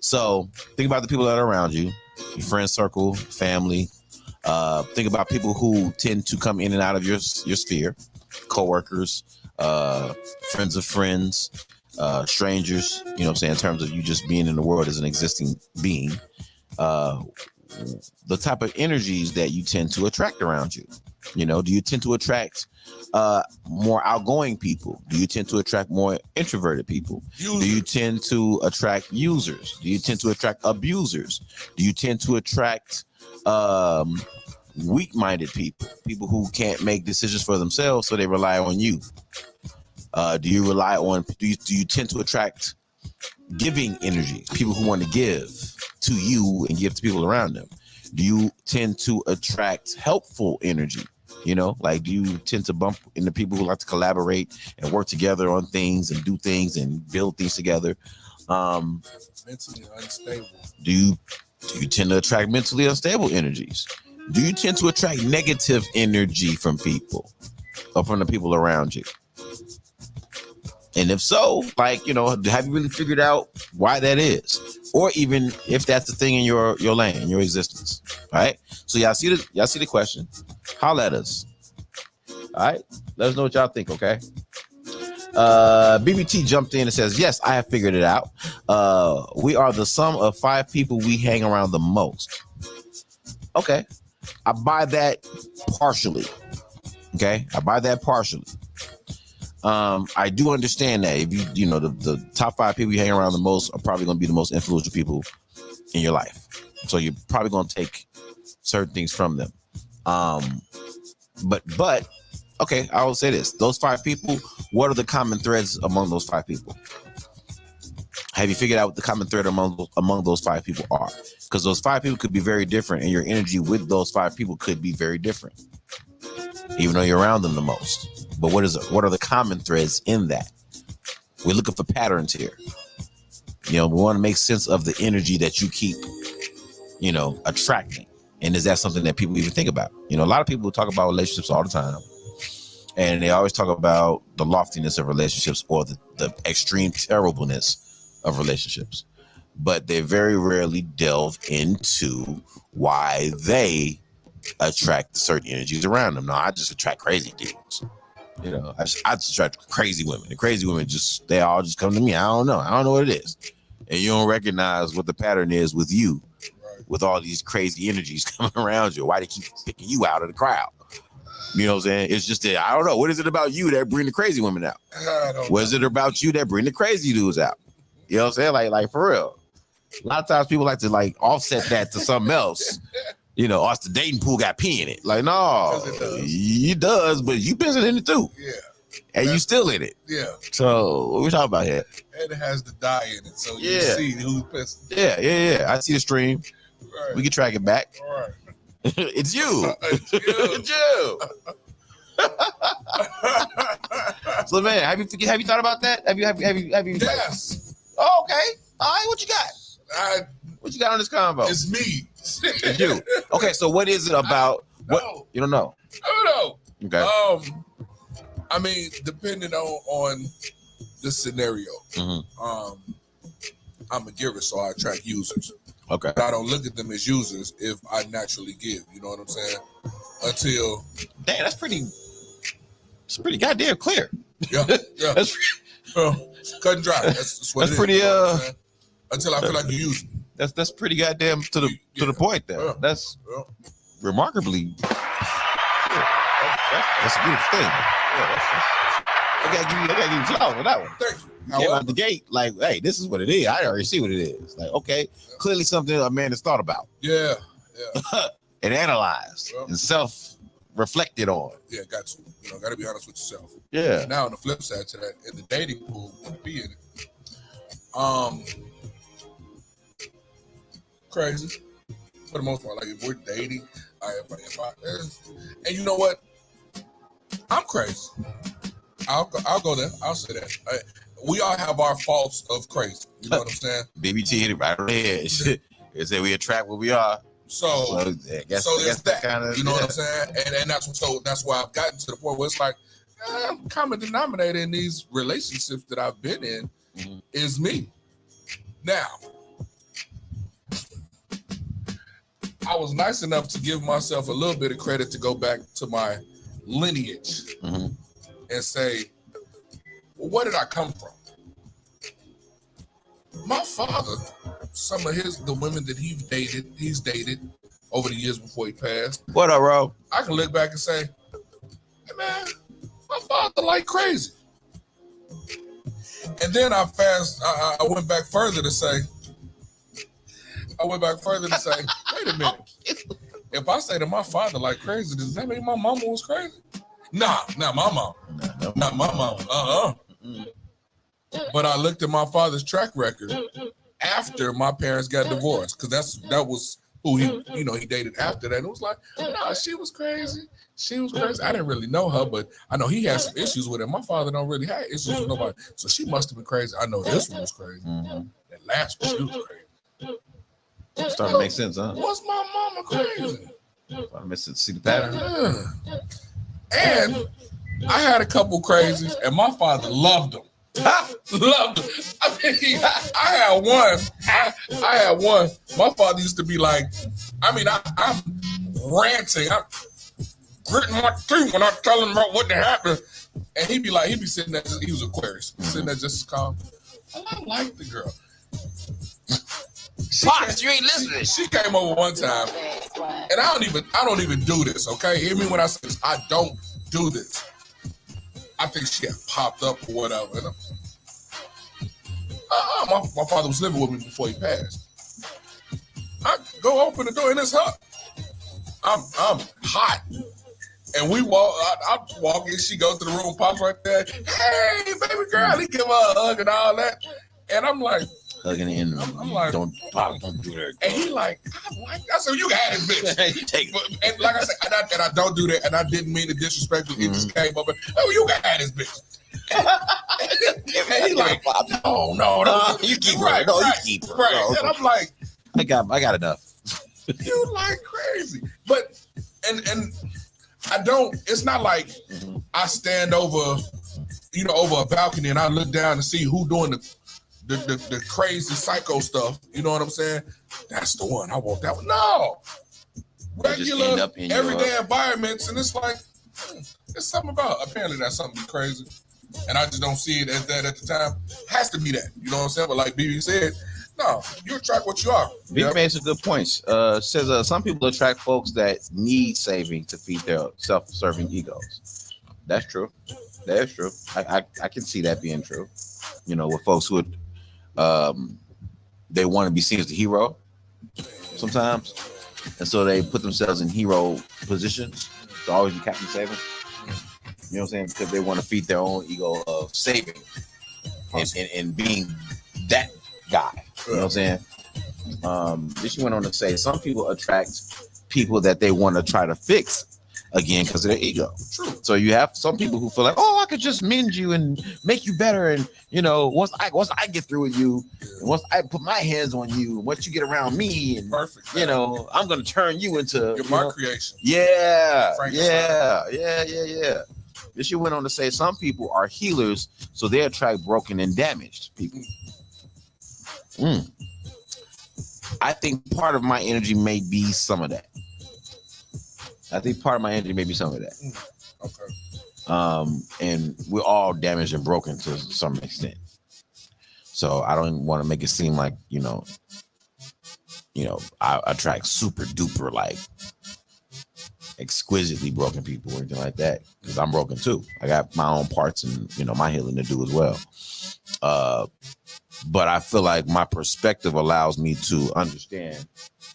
So think about the people that are around you, your friend circle, family. Think about people who tend to come in and out of your sphere, coworkers, friends of friends, strangers, you know what I'm saying, in terms of you just being in the world as an existing being. The type of energies that you tend to attract around you. You know, do you tend to attract more outgoing people? Do you tend to attract more introverted people? Do you tend to attract users? Do you tend to attract abusers? Do you tend to attract weak-minded people who can't make decisions for themselves, so they rely on you? Do you tend to attract giving energy, people who want to give to you and give to people around them? Do you tend to attract helpful energy? You know, like, do you tend to bump into people who like to collaborate and work together on things and do things and build things together? Mentally unstable. Do you tend to attract mentally unstable energies? Do you tend to attract negative energy from people or from the people around you? And if so, like, you know, have you really figured out why that is? Or even if that's the thing in your lane, your existence. All right. So y'all see the question. Holla at us. All right. Let us know what y'all think, okay? BBT jumped in and says, yes, I have figured it out. We are the sum of 5 people we hang around the most. Okay. I buy that partially. Okay. I buy that partially. I do understand that if you know, the top 5 people you hang around the most are probably going to be the most influential people in your life. So you're probably going to take certain things from them. But okay, I will say this. Those 5 people, what are the common threads among those 5 people? Have you figured out what the common thread among those 5 people are? Because those 5 people could be very different, and your energy with those 5 people could be very different, even though you're around them the most. But what are the common threads in that? We're looking for patterns here. You know, we want to make sense of the energy that you keep, you know, attracting. And is that something that people even think about? You know, a lot of people talk about relationships all the time, and they always talk about the loftiness of relationships or the extreme terribleness of relationships. But they very rarely delve into why they attract certain energies around them. No, I just attract crazy dudes. You know, I just attract crazy women. The crazy women they all just come to me. I don't know what it is. And you don't recognize what the pattern is with you, with all these crazy energies coming around you. Why they keep picking you out of the crowd? You know what I'm saying? It's just that, I don't know. What is it about you that bring the crazy women out? What is it about you that bring the crazy dudes out? You know what I'm saying? Like for real. A lot of times people like to like offset that to something else. You know, us the dating pool got pee in it. Like, no, it does, but you pissing in it too. Yeah. And you still in it. Yeah. So what we talking about here? And it has the dye in it, so you see who's pissing. Yeah. I see the stream. Right. We can track it back. All right. It's you. It's you. So man, have you thought about that? Have you? Yes. Oh, okay. All right. What you got? What you got on this combo? It's me. It's you. Okay. So what is it about? What you don't know? I don't know. Okay. I mean, depending on the scenario, I'm a giver, so I attract users. Okay. But I don't look at them as users if I naturally give. You know what I'm saying? Until damn, it's pretty goddamn clear. Yeah. That's cut and dry. That's what that's it pretty. Is, until I feel like you use me. That's pretty goddamn to the point there. Yeah. That's remarkably. That's a beautiful thing. I gotta give you flowers for that one. Thank you. Came out the gate like, hey, this is what it is. I already see what it is. Like, okay, clearly something a man has thought about. Yeah. And analyzed and self-reflected on. Yeah, got to. You know, got to be honest with yourself. Yeah. Now, on the flip side to that, in the dating pool, be in it. Crazy. For the most part, like if we're dating, and you know what? I'm crazy. I'll go there. I'll say that. We all have our faults of crazy. You know what I'm saying? BBT hit it right on the head. It said we attract what we are. So there's that. Kind of, you know what I'm saying? And that's why I've gotten to the point where it's like, common denominator in these relationships that I've been in is me. Now, I was nice enough to give myself a little bit of credit to go back to my lineage and say, well, where did I come from? My father, some of the women that he's dated, over the years before he passed. What up, bro? I can look back and say, hey man, my father like crazy. And then I went back further to say, wait a minute. If I say that my father like crazy, does that mean my mama was crazy? Nah, not my mom. Not my mom. But I looked at my father's track record after my parents got divorced, because that was who he dated after that. And it was like, nah, she was crazy. I didn't really know her, but I know he had some issues with her. My father don't really have issues with nobody. So she must have been crazy. I know this one was crazy. That last one, she was crazy. Starting to make sense, huh? Was my mama crazy? I miss it. See the pattern? Yeah. And I had a couple crazies, and my father loved them. Loved them. I mean, I had one. My father used to be like, I'm ranting. I'm gritting my teeth when I tell him about what happened. And he'd be sitting there, he was Aquarius, sitting there just as calm. I like the girl. Pops, you ain't listening. She came over one time, and I don't even do this, okay? Hear me when I say this. I don't do this. I think she had popped up or whatever. And my father was living with me before he passed. I go open the door, and it's her. I'm hot. And we walk, I walk in, she goes to the room, pops right there. Hey, baby girl, he give her a hug and all that. And I'm like, hugging in. I'm like, don't do that. And he like, I said, you had it, bitch. You take it. And like I said, and I don't do that, and I didn't mean to disrespect you. It just came up and, oh, you got this bitch. And he like, no, you keep her. Right, No, right, you keep her. Right. No. And I'm like, I got enough. You like crazy. But and I don't, it's not like I stand over a balcony and I look down and see who doing the crazy psycho stuff. You know what I'm saying? That's the one. I want that one. No. Regular, everyday environments, and it's like, there's something about, apparently that's something crazy. And I just don't see it as that at the time. Has to be that. You know what I'm saying? But like BB said, no, you attract what you are. BB made some good points. Says some people attract folks that need saving to feed their self-serving egos. That's true. That is true. I can see that being true. You know, with folks who would, they want to be seen as the hero sometimes. And so they put themselves in hero positions to always be Captain Saving. You know what I'm saying? Because they want to feed their own ego of saving and being that guy. You know what I'm saying? Then she went on to say some people attract people that they want to try to fix again because of their ego. True. So you have some people who feel like, oh, I could just mend you and make you better. And, you know, once I get through with you, and once I put my hands on you, and once you get around me, and, perfect, you know, I'm going to turn you into my creation. Yeah. Yeah. Then she went on to say some people are healers, so they attract broken and damaged people. I think part of my energy may be some of that. Okay. And we're all damaged and broken to some extent. So I don't want to make it seem like, you know, I attract super duper, like exquisitely broken people or anything like that, because I'm broken too. I got my own parts and, you know, my healing to do as well. But I feel like my perspective allows me to understand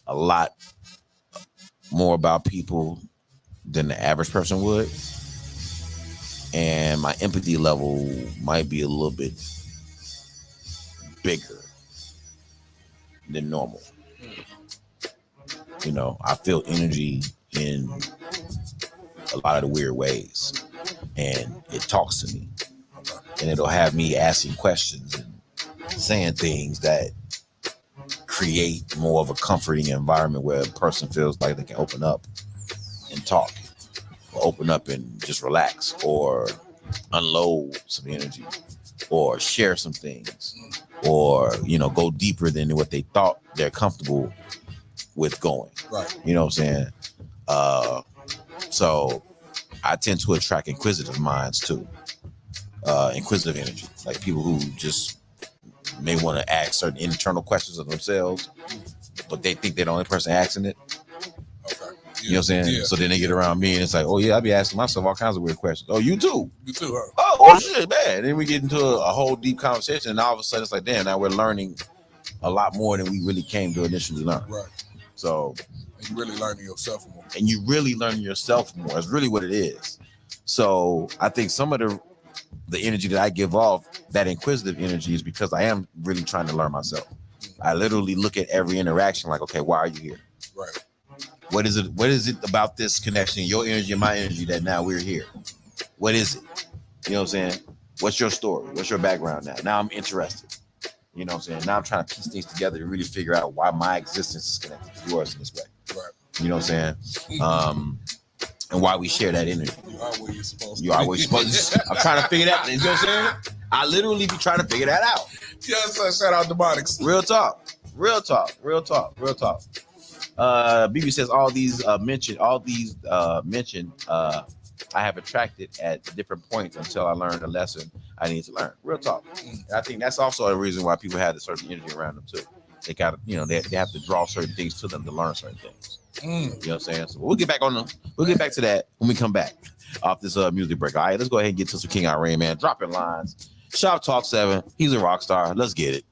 a lot more about people than the average person would. And my empathy level might be a little bit bigger than normal. You know, I feel energy in a lot of the weird ways, and it talks to me, and it'll have me asking questions and saying things that create more of a comforting environment where a person feels like they can open up and talk, or open up and just relax, or unload some energy, or share some things, or, you know, go deeper than what they thought they're comfortable with going. Right. You know what I'm saying? So I tend to attract inquisitive minds too. Inquisitive energy, like people who just may want to ask certain internal questions of themselves, but they think they're the only person asking it. You know what I'm saying? Yeah. So then they get around me and it's like, oh yeah, I be asking myself all kinds of weird questions. Oh, you too? You too, huh? Oh shit, man. And then we get into a whole deep conversation and all of a sudden it's like, damn, now we're learning a lot more than we really came to initially learn. Right. So and you really learning yourself more. And you really learn yourself more. That's really what it is. So I think some of the energy that I give off, that inquisitive energy, is because I am really trying to learn myself. I literally look at every interaction like, okay, why are you here? Right. What is it about this connection, your energy and my energy, that now we're here? What is it? You know what I'm saying? What's your story? What's your background now? Now I'm interested. You know what I'm saying? Now I'm trying to piece things together to really figure out why my existence is connected to yours in this way. Right. You know what I'm saying? And why we share that energy. You are where you're supposed to. You are where you're supposed to. I'm trying to figure that out. You know what I'm saying? I literally be trying to figure that out. Yes, shout out Demonics. Real talk. BB says all these mentioned I have attracted at different points until I learned a lesson I need to learn. Real talk. And I think that's also a reason why people have a certain energy around them too. They got to, they have to draw certain things to them to learn certain things. You know what I'm saying? So we'll get back to that when we come back off this music break. All right, let's go ahead and get to some King Irene, man. Dropping lines. Shoptalk 7. He's a rock star. Let's get it.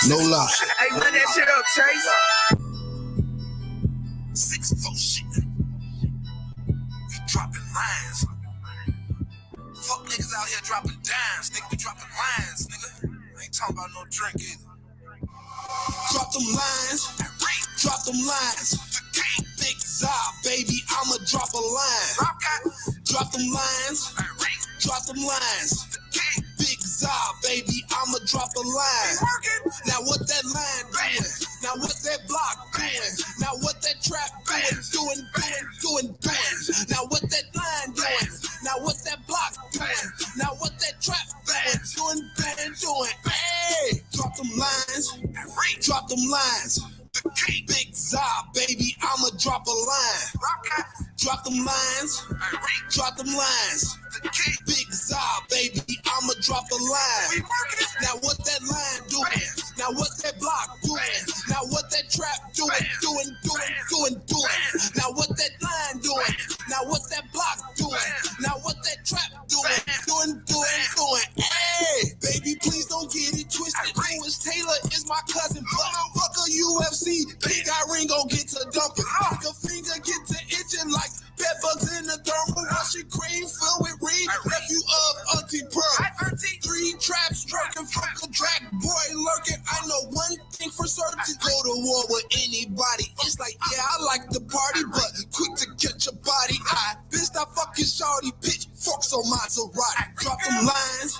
No lie. Hey, run that shit up, Chase. 6-4 shit. We dropping lines. Fuck niggas out here dropping dimes. Nigga, we dropping lines, nigga. I ain't talking about no drink either. Drop them lines. Drop them lines. Big Zob, baby, I'ma drop a line. Drop them lines. Drop them lines. Big Zob, baby, I'ma drop a line. Now what that line doing? Now what that block doing? Now what that trap doing? Now what that line doing? Now what that block doing? Now what that trap doing? Hey, drop them lines. Drop them lines. Big Zob, baby, I'ma drop a line. Drop them lines. Drop them lines. Big Zob, baby, I'ma drop a line. Now what that line doing? Now what that block doing? Now what that trap doing? Now what that line doing? Now what that block doing? Now what that trap doing? Hey, baby, please don't get it twisted. Lewis Taylor is my cousin, but fuck a UFC. Big Irene gon' get to dumping. Your finger get to itching like bed bugs in the thermal. Russian cream filled with reed. Nephew of Auntie Pearl. 3 traps working from the track. Boy lurking. I know one thing for certain. To go to war with anybody. It's like, yeah, I like the party, but quick to catch a body. I bitch that fucking shawty bitch. Fucks on Maserati. Drop them lines.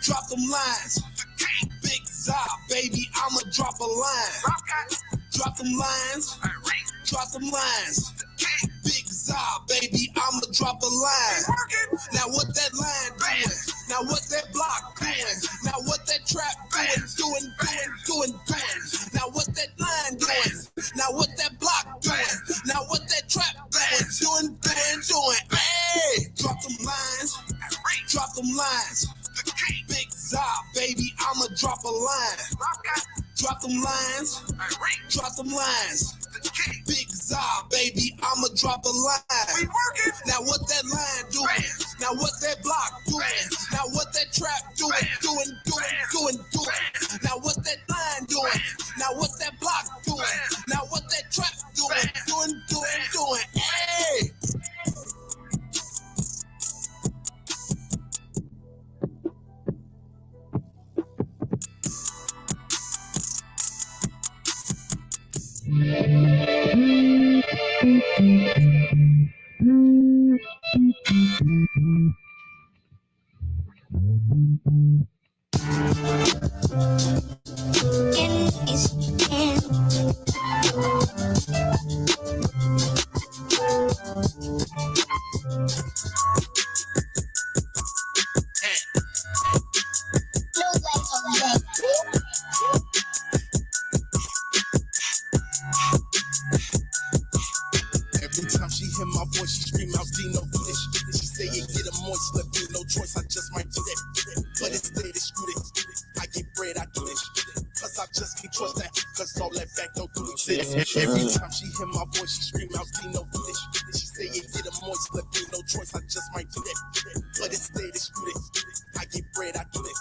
Drop them lines. Big Zob, baby, I'ma drop a line. Drop them lines. Drop them lines. Big Zob, baby, I'ma drop a line. Now what that line doing? Now what that block doing? Now what that trap doing? Now what that line doing? Now what that block doing? Now what that trap doing? Hey, drop them lines. Drop them lines. Big Zob, baby, I'ma drop a line. Drop them lines. Drop them lines. Big Zob, baby, I'ma drop a line. Now what that line doing? Now what that block doing? Now what that trap doing? Now what that line doing? Now what that block doing? Now what that trap doing? Hey. my voice, she scream out, Dino, do this shit. She say it get a moist, left me no choice, I just might do that. But instead it's screw it. I get bread, I do this shit. Cause I just can't trust that, cause all that back don't do exist. Every time she hear my voice, she scream out, Dino, do this shit. She say it get a moist, left me no choice, I just might do that. But instead it's screw it. I get bread, I do it.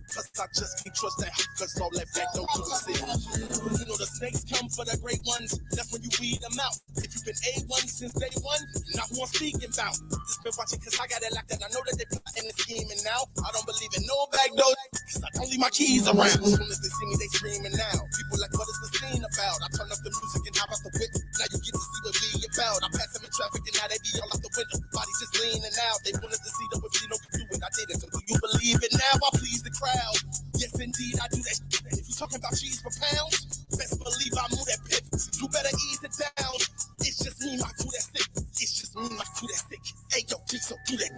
Cause I just can't trust that, cause all that back don't do exist. You know the snakes come for the great ones, that's when you weed them out. If you've been A1 since day one, you're not who I'm speaking about. Just been watching cause I got it locked and I know that they plotting and scheming now. I don't believe in no back door, cause I don't leave my keys around. As soon as they see me, they screaming now. People like, what is the scene about? I turn up the music and hop out the whip. Now you get to see what we about. I pass them in traffic and now they be all out the window. Body just leaning out. They wanted to see the whip, no can do it. I did it, so do you believe it now? I please the crowd. Yes, indeed, I do that. If you talking about cheese for pounds, best believe I move that pip. You better ease it down. It's just me, my crew that sick. It's just me, my crew that sick. Hey, yo, please don't do that.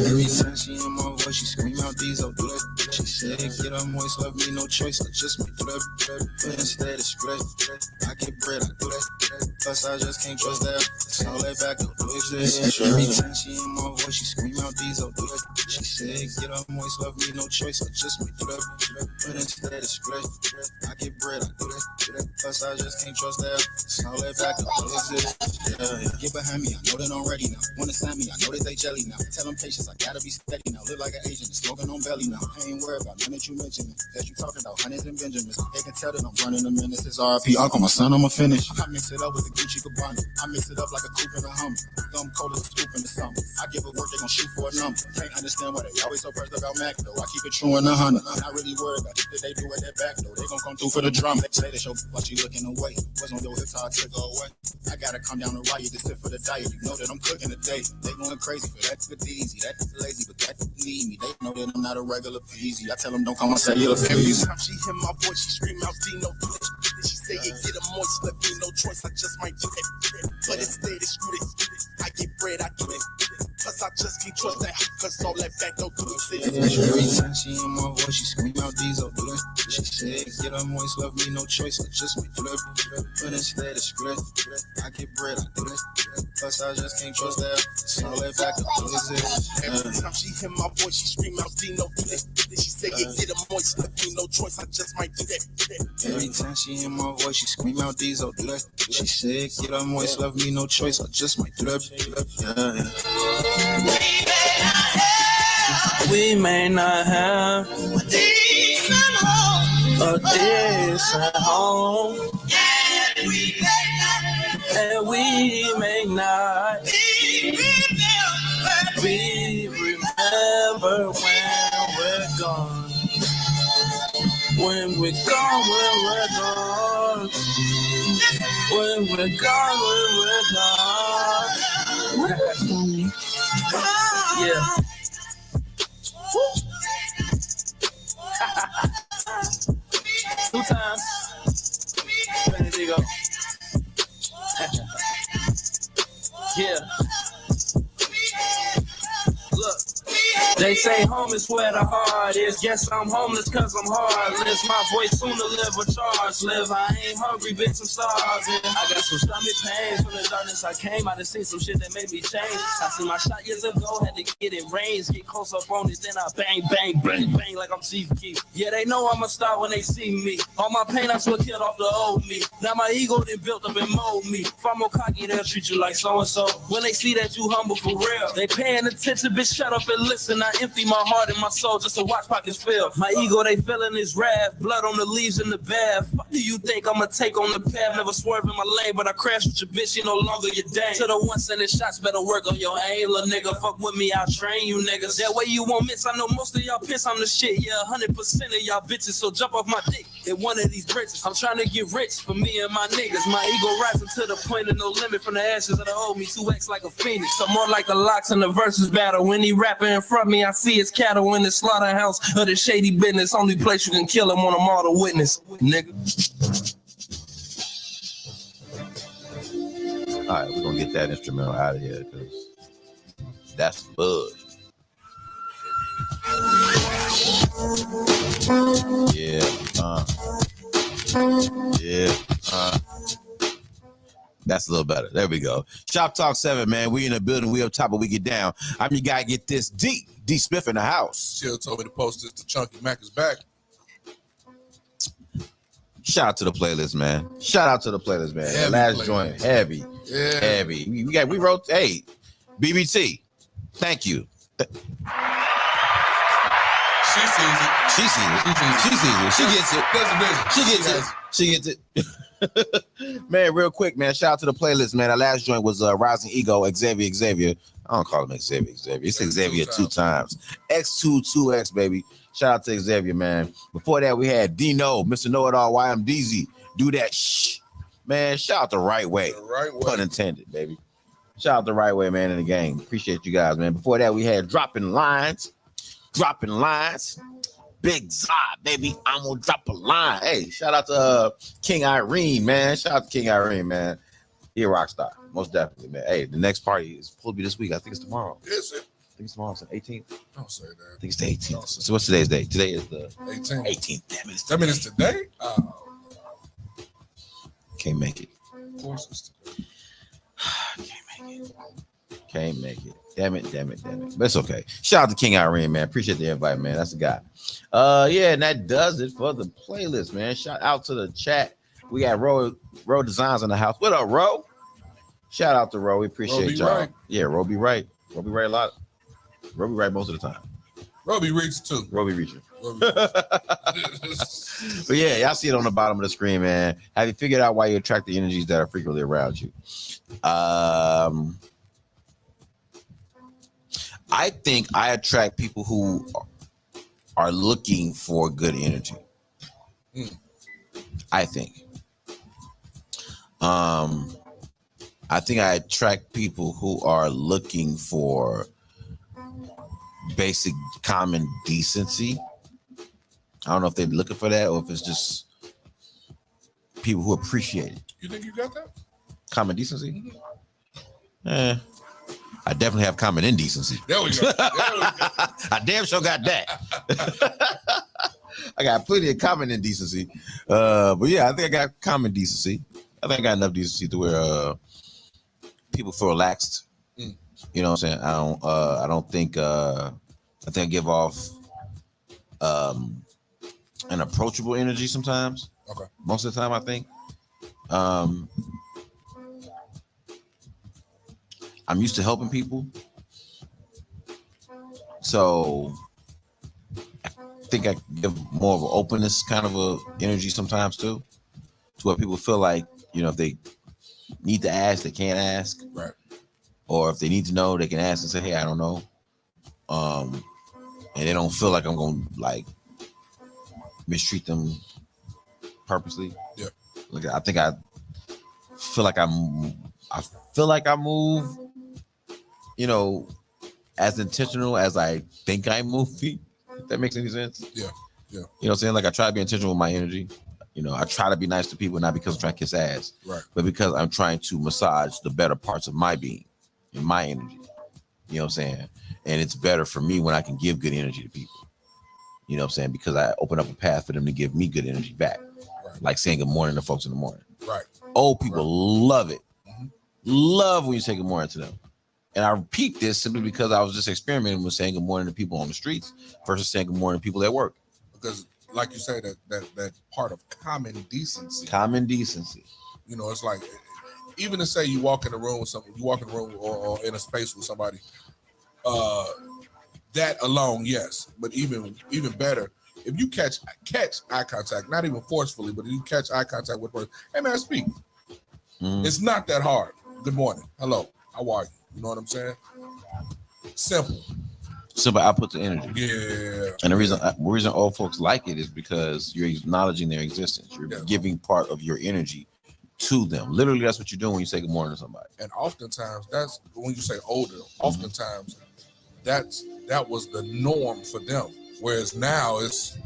Every time she in my voice, she scream out Diesel, do that. She said, get her moist, left me no choice. I just might do that. But instead it's scratch. I get bread, I do that. Plus I just can't trust that. It's all that back up, do exist. Every time she in my voice, she scream out Diesel, do that. She said, get her moist, left me no choice. I just might do that. But instead it's scratch. I get bread, I do that. Plus I just can't trust that. It's all that back up, do exist. Yeah, get behind me, I know that I'm ready now. Wanna sign me, I know that they jelly now. Tell them patience, I gotta be steady now. Live like an agent, smoking on belly now. I ain't worried about none that you mentioned. That you talking about hundreds and Benjamins. They can tell that I'm running a minute. It's RP Uncle, my son, I'ma finish. I mix it up with the Gucci Cabana. I mix it up like a coupe and a Hummer. Gum cold as a scoop in the summer. I give it work, they gon' shoot for a number. Can't understand why they always so pressed about Mac though. I keep it true in the hunter. Not really worried about it. They do at that back though. They gon' come through for the drum. They say they show what you looking away. What's on your hips, how I took her away. I gotta come down to riot to sit for the diet. You know that I'm cooking today. They going crazy for that good easy. That lazy, but that need me. They know that I'm not a regular peasy. I tell them don't come and say you're a peasy. Every time she hear my voice, she scream out Dino. She say it get a moist, left me no choice. I just might do that. But instead it's screw it. I get bread, I do it. Plus I just can't trust that, cause all that back don't do exist. Every time she in my voice, she scream out Diesel, do that. She said, get her moist, left me no choice. I just might do that. But instead it's screw it. I get bread, I do that. Plus I just can't trust that. It's all that back don't do exist. Every time she hear my voice, she scream out Dino. She say it get a moist, left me no choice. I just might do that. Every time she in my voice, she scream out Diesel, do that. She said, get her moist, left me no choice. I just might do that. We may not have a decent home, and we may not be remembered when we're gone. When we're gone, when we're gone. When we're gone, when we're gone. Yeah. 2 times. There you go. Yeah. Look. They say home is where the heart is. Guess I'm homeless cause I'm heartless. My voice soon to live a charge live. I ain't hungry, bitch, I'm starving. I got some stomach pains from the darkness I came. I done seen some shit that made me change. I seen my shot years ago, had to get it range. Get close up on it, then I bang, bang, bang, bang like I'm Chief Keef. Yeah, they know I'm a star when they see me. All my pain, that's what killed off the old me. Now my ego done built up and mold me. If I'm more cocky, they'll treat you like so-and-so. When they see that you humble for real, they paying attention, bitch, shut up and listen. I empty my heart and my soul just to watch pockets fill. My ego, they feeling this wrath. Blood on the leaves in the bath. What do you think I'ma take on the path? Never swerve in my lane, but I crash with your bitch. You no longer your dame. To the one sending shots, better work on your aim. Little nigga, fuck with me, I'll train you niggas. That way you won't miss. I know most of y'all piss on the shit. Yeah, 100% of y'all bitches. So jump off my dick at one of these bridges. I'm trying to get rich for me and my niggas. My ego rising to the point of no limit. From the ashes of the old me, 2X like a phoenix. I'm more like the locks in the versus battle. When he rapping in front of me, I see his cattle in the slaughterhouse of the shady business. Only place you can kill him on a mortal witness, nigga. All right, we're gonna get that instrumental out of here because that's bud. Yeah. That's a little better. There we go. Shop Talk 7, man. We in the building. We up top, but we get down. I'm your guy. Get this D Smith in the house. Chill told me to post this to Chunky Mac is back. Shout out to the playlist, man. Shout out to the playlist, man. Heavy The last playlist. joint, heavy, Yeah. heavy. We wrote, hey, BBT. Thank you. She sees it. She sees it. She sees it. She gets it. That's the business. She gets it. She gets it. Man, real quick, man. Shout out to the playlist, man. Our last joint was Rising Ego, Xavier. I don't call him Xavier. It's Xavier two times. X2, 2X, baby. Shout out to Xavier, man. Before that, we had Dino, Mr. Know-It-All, YMDZ. Do that shh. Man, shout out the right way. The right way. Pun intended, baby. Shout out the right way, man, in the game. Appreciate you guys, man. Before that, we had Dropping Lines. Big Zod, baby. I'm gonna drop a line. Hey, shout out to King Irene, man. Shout out to King Irene, man. He a rock star, most definitely, man. Hey, the next party is supposed to be this week. I think it's tomorrow. Is it? I think it's tomorrow. It's the 18th. Don't say that. I think it's the 18th. So what's today's date? Today is the 18th. 18th. Damn it. That means it's today? Can't make it. Of course it's today. Can't make it. Damn it. But it's okay. Shout out to King Irene, man. Appreciate the invite, man. That's the guy. Yeah, and that does it for the playlist, man. Shout out to the chat. We got Ro Designs in the house. What up, Ro? Shout out to Ro. We appreciate y'all. Right. Yeah, Ro be right. Ro be right a lot. Ro be right most of the time. Ro be reaching too. Ro be reaching. But yeah, y'all see it on the bottom of the screen, man. Have you figured out why you attract the energies that are frequently around you? I think I attract people who are looking for good energy. I think. I think I attract people who are looking for basic common decency. I don't know if they're looking for that or if it's just people who appreciate it. You think you got that? Common decency? I definitely have common indecency. There we go. I damn sure got that. I got plenty of common indecency. But yeah, I think I got common decency. I think I got enough decency to where people feel relaxed. You know what I'm saying? I don't think I think I give off an approachable energy sometimes. Okay. Most of the time, I think. I'm used to helping people. So I think I give more of an openness kind of a energy sometimes too. To where people feel like, you know, if they need to ask, they can't ask. Right. Or if they need to know, they can ask and say, hey, I don't know. And they don't feel like I'm gonna like mistreat them purposely. Yeah. Like I think I feel like I move, you know, as intentional as I think I move. If that makes any sense. Yeah. You know what I'm saying? Like I try to be intentional with my energy. You know, I try to be nice to people, not because I'm trying to kiss ass, right, but because I'm trying to massage the better parts of my being and my energy. You know what I'm saying? And it's better for me when I can give good energy to people. You know what I'm saying? Because I open up a path for them to give me good energy back. Right. Like saying good morning to folks in the morning. Right. Old people love it. Love when you say good morning to them. And I repeat this simply because I was just experimenting with saying good morning to people on the streets versus saying good morning to people at work. Because like you say, that part of common decency. Common decency. You know, it's like even to say you walk in a room with something, you walk in a room or in a space with somebody, that alone, yes. But even better, if you catch eye contact, not even forcefully, but if you catch eye contact with a person, hey man, speak. It's not that hard. Good morning. Hello. How are you? You know what I'm saying? Simple. I put the energy. Yeah. And the reason old folks like it is because you're acknowledging their existence. You're giving part of your energy to them. Literally, that's what you're doing when you say good morning to somebody. And oftentimes, that's when you say older. Oftentimes, that was the norm for them. Whereas now it's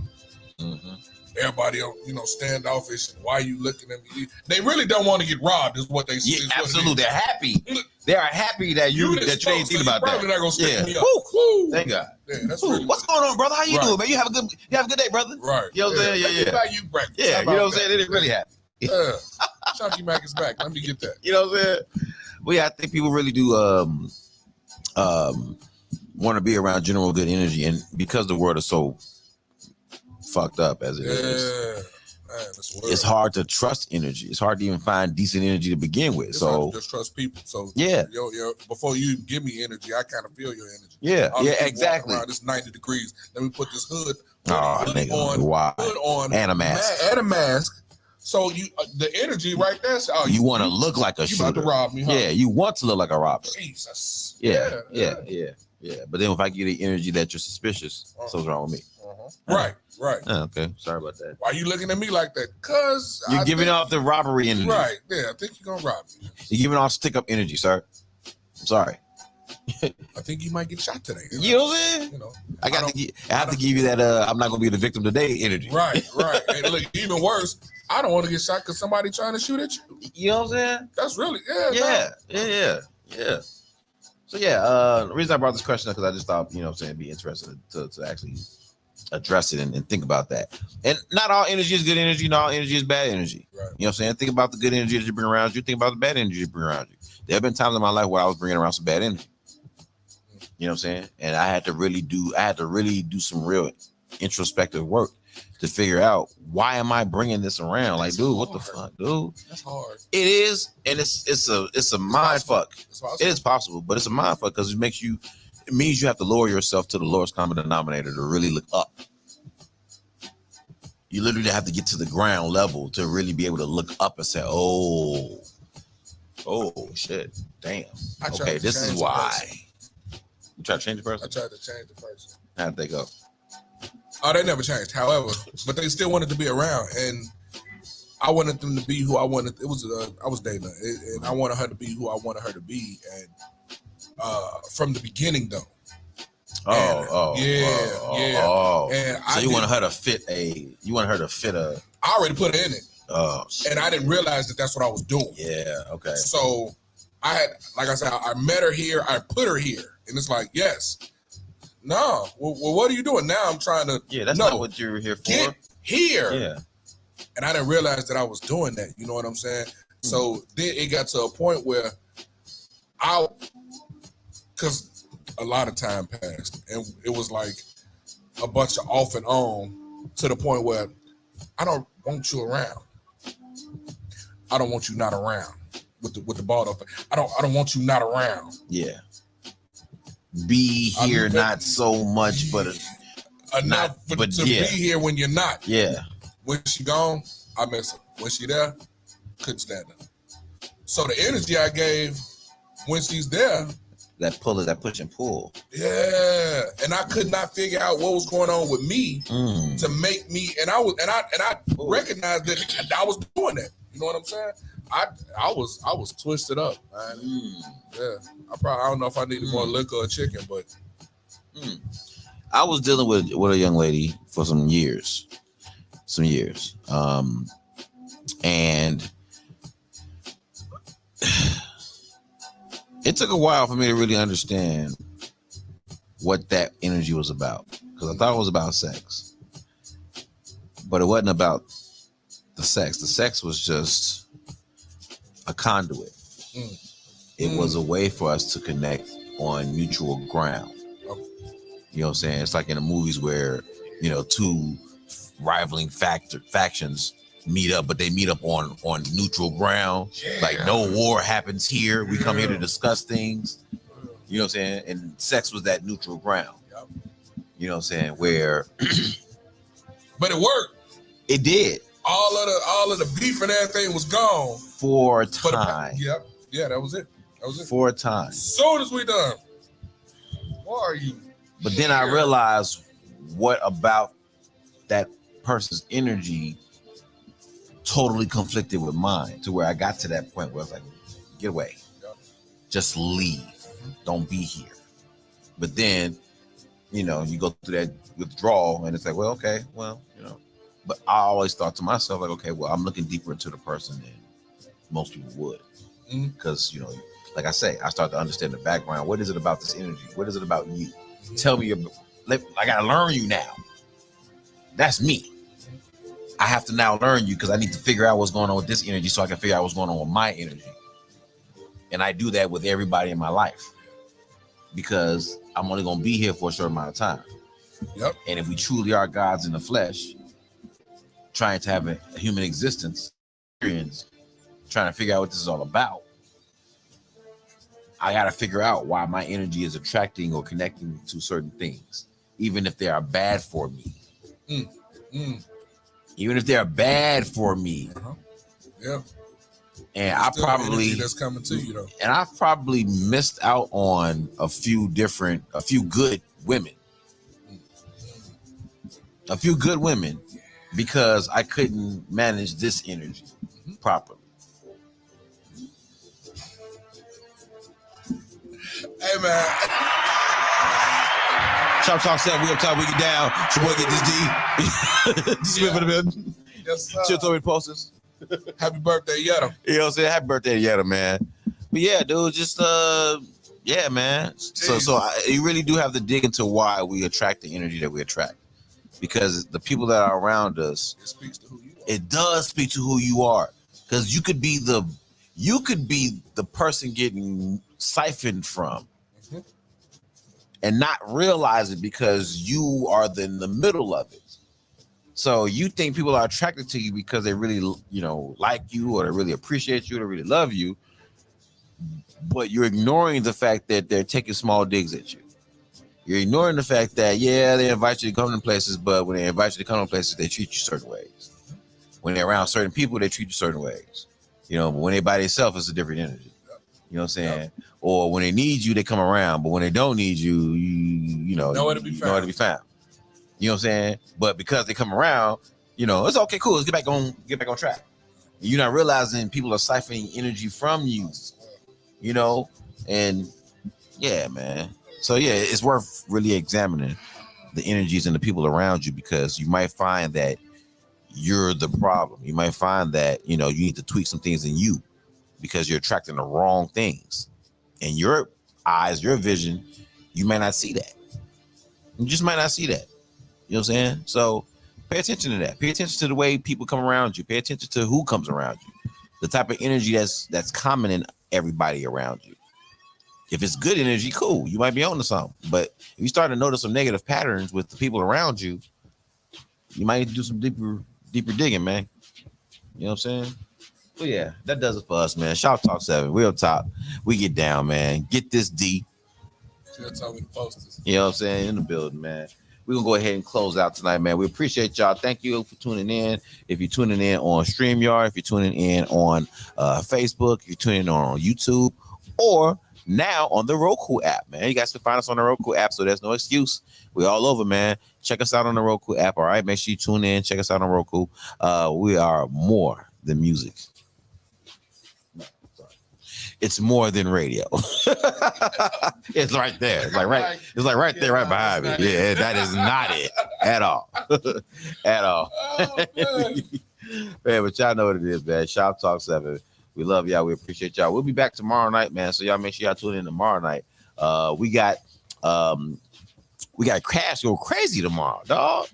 everybody, you know, standoffish. And why are you looking at me? They really don't want to get robbed. Is what they say. Yeah, absolutely. They're happy. They are happy that you ain't thinking about that. Probably not gonna stick me up. Woo. Thank God. Yeah, that's really what's going on, brother? How you doing, man? You have a good day, brother. Right. You know what I'm saying? Yeah. How you breakfast? Yeah. You know what I'm saying? They're really happy. Yeah. Chunky Mac is back. Let me get that. You know what I'm saying? Well, yeah, I think people really do want to be around general good energy, and because the world is so fucked up as it is, man, it's hard to trust energy. It's hard to even find decent energy to begin with. It's so hard to just trust people. So yeah, before you give me energy, I kind of feel your energy. Yeah, exactly. It's 90 degrees. Let me put this hood on and a mask. And a mask. So you the energy right there. So, you want to look like a shooter. You about to rob me, huh? Yeah, you want to look like a robber. Jesus. Yeah. But then if I get the energy that you're suspicious, something's wrong with me. Right. Okay, sorry about that. Why are you looking at me like that? Cause you're giving off the robbery energy. Right. Yeah, I think you're gonna rob me. You're giving off stick up energy, sir. I'm sorry. I think you might get shot today. You know what I'm saying? I have to give you that I'm not gonna be the victim today energy. Right. And look, even worse, I don't want to get shot because somebody trying to shoot at you. You know what I'm saying? That's really Yeah. So the reason I brought this question up because I just thought, you know what I'm saying, it'd be interested to actually address it and think about that. And not all energy is good energy, not all energy is bad energy. Right. You know what I'm saying? Think about the good energy that you bring around you, think about the bad energy you bring around you. There have been times in my life where I was bringing around some bad energy. You know what I'm saying? And I had to really do some real introspective work to figure out, why am I bringing this around? Like, dude, what the fuck, dude? That's hard. It is, and it's a mind fuck. It is possible, but it's a mind fuck because it means you have to lower yourself to the lowest common denominator to really look up. You literally have to get to the ground level to really be able to look up and say, oh shit, damn. Okay, this is why. You try to change the person? I tried to change the person. How'd they go? Oh, they never changed. However, but they still wanted to be around, and I wanted them to be who I wanted. I was dating her, and I wanted her to be who I wanted her to be, and from the beginning though. Yeah. And so you wanted her to fit a. I already put her in it. Oh, shit. And I didn't realize that that's what I was doing. Yeah. Okay. So I had, like I said, I met her here. I put her here, and it's like, yes. No. Well, what are you doing now? I'm trying to. Yeah, that's not what you're here for. Get here. Yeah. And I didn't realize that I was doing that. You know what I'm saying? So then it got to a point where because a lot of time passed, and it was like a bunch of off and on to the point where I don't want you around. I don't want you not around with the ball up. I don't want you not around. Yeah. Be here, not so much, but enough to be here when you're not. Yeah. When she gone, I miss her. When she there, couldn't stand her. So the energy I gave when she's there, that push and pull. Yeah, and I could not figure out what was going on with me to make me. And I recognized that I was doing that. You know what I'm saying? I was twisted up, man. Yeah, I don't know if I needed more liquor or chicken, but I was dealing with a young lady for some years, and it took a while for me to really understand what that energy was about, because I thought it was about sex, but it wasn't about the sex. The sex was just a conduit. It was a way for us to connect on mutual ground. You know what I'm saying? It's like in the movies where, two rivaling factions meet up, but they meet up on neutral ground. Yeah. Like no war happens here. We come here to discuss things. You know what I'm saying? And sex was that neutral ground. Yep. You know what I'm saying? Where but it worked. It did. All of the beef and everything was gone. For a time. Yep. Yeah, that was it. For a time. As soon as we done. Why are you? But then I realized what about that person's energy totally conflicted with mine, to where I got to that point where I was like, get away. Just leave. Don't be here. But then, you go through that withdrawal and it's like, well, okay, but I always thought to myself, like, okay, well, I'm looking deeper into the person than most people would. Because, like I say, I start to understand the background. What is it about this energy? What is it about you? Tell me, I got to learn you now. That's me. I have to now learn you because I need to figure out what's going on with this energy so I can figure out what's going on with my energy. And I do that with everybody in my life because I'm only going to be here for a short amount of time. Yep. And if we truly are gods in the flesh, trying to have a human existence, experience, trying to figure out what this is all about, I got to figure out why my energy is attracting or connecting to certain things, even if they are bad for me. Even if they are bad for me. Yeah. And There's I still probably energy that's coming to you though. And I've probably missed out on a few good women. A few good women because I couldn't manage this energy properly. Hey man. Shoptalk said we up top, we get down. Your boy get this D. D Smith for the building. Yes, sir. Chill Toby posters. Happy birthday, Yetta. You know what I'm saying? Happy birthday, Yetta, man. But yeah, dude, just yeah, man. So you really do have to dig into why we attract the energy that we attract. Because the people that are around us, it speaks to who you are. It does speak to who you are. Because you could be the person getting siphoned from and not realize it because you are in the middle of it. So you think people are attracted to you because they really, like you or they really appreciate you or they really love you, but you're ignoring the fact that they're taking small digs at you. You're ignoring the fact that, they invite you to come to places, but when they invite you to come to places, they treat you certain ways. When they're around certain people, they treat you certain ways. But when they're by themselves, it's a different energy. You know what I'm saying? Yep. Or when they need you, they come around, but when they don't need you, nowhere to be found. You know what I'm saying? But because they come around, it's okay, cool. Let's get back on track. You're not realizing people are siphoning energy from you, and yeah, man. So yeah, it's worth really examining the energies and the people around you because you might find that you're the problem. You might find that, you need to tweak some things in you because you're attracting the wrong things. In your eyes, your vision, you might not see that. You just might not see that. You know what I'm saying? So pay attention to that. Pay attention to the way people come around you. Pay attention to who comes around you. The type of energy that's common in everybody around you. If it's good energy, cool. You might be on to something. But if you start to notice some negative patterns with the people around you, you might need to do some deeper digging, man. You know what I'm saying? But yeah, that does it for us, man. Shoptalk 7. We up top. We get down, man. Get this D. That's how we posters. You know what I'm saying? In the building, man. We're going to go ahead and close out tonight, man. We appreciate y'all. Thank you for tuning in. If you're tuning in on StreamYard, if you're tuning in on Facebook, if you're tuning in on YouTube, or now on the Roku app, man. You guys can find us on the Roku app, so there's no excuse. We're all over, man. Check us out on the Roku app, all right? Make sure you tune in. Check us out on Roku. We are more than music. It's more than radio. It's right there. It's like right there, right behind me. Yeah, that is not it at all. At all. Oh, man, but y'all know what it is, man. Shoptalk 7. We love y'all. We appreciate y'all. We'll be back tomorrow night, man. So y'all make sure y'all tune in tomorrow night. We got Cash Go Crazy tomorrow, dog.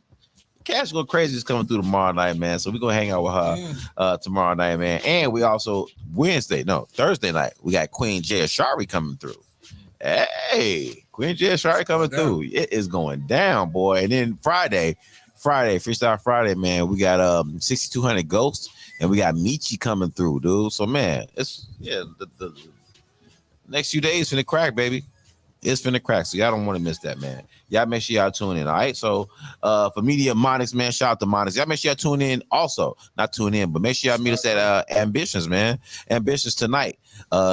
Cash Go Crazy is coming through tomorrow night, man. So we're gonna hang out with her tomorrow night, man. And we also Thursday night, we got Queen Jay Ashari coming through. Hey, Queen Jay Ashari coming through. It is going down, boy. And then Friday, Freestyle Friday, man. We got 6200 Ghosts. And we got Michi coming through, dude. So, man, it's the next few days finna crack, baby. It's finna crack. So y'all don't want to miss that, man. Y'all make sure y'all tune in, all right? So for Media Monix, man, shout out to Monix. Y'all make sure y'all tune in also. Not tune in, but make sure y'all meet us at Ambitions, man. Ambitions tonight.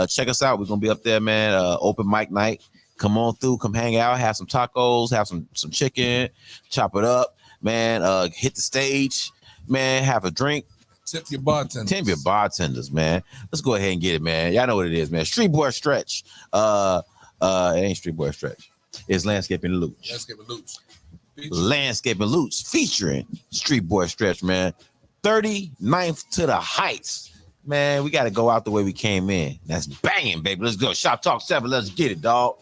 Check us out. We're gonna be up there, man. Open mic night. Come on through, come hang out, have some tacos, have some chicken, chop it up, man. Hit the stage, man, have a drink. Tip your bartenders. Man. Let's go ahead and get it, man. Y'all know what it is, man. Street Boy Stretch. It ain't Street Boy Stretch. It's Landscaping Looch. Landscaping Looch featuring Street Boy Stretch, man. 39th to the Heights. Man, we got to go out the way we came in. That's banging, baby. Let's go. Shoptalk 7. Let's get it, dog.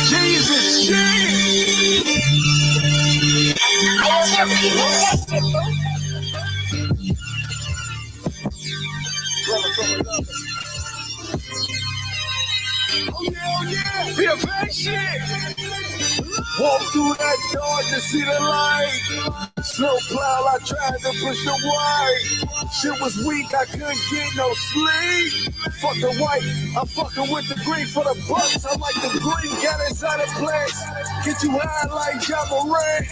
Jesus shit. Oh yeah, be a bad shit. Walk through that door to see the light. Slow plow, I tried to push the white. Shit was weak, I couldn't get no sleep. Fuck the white, I'm fucking with the green for the bucks. I like the green, got inside the place. Get you high like Java Ray.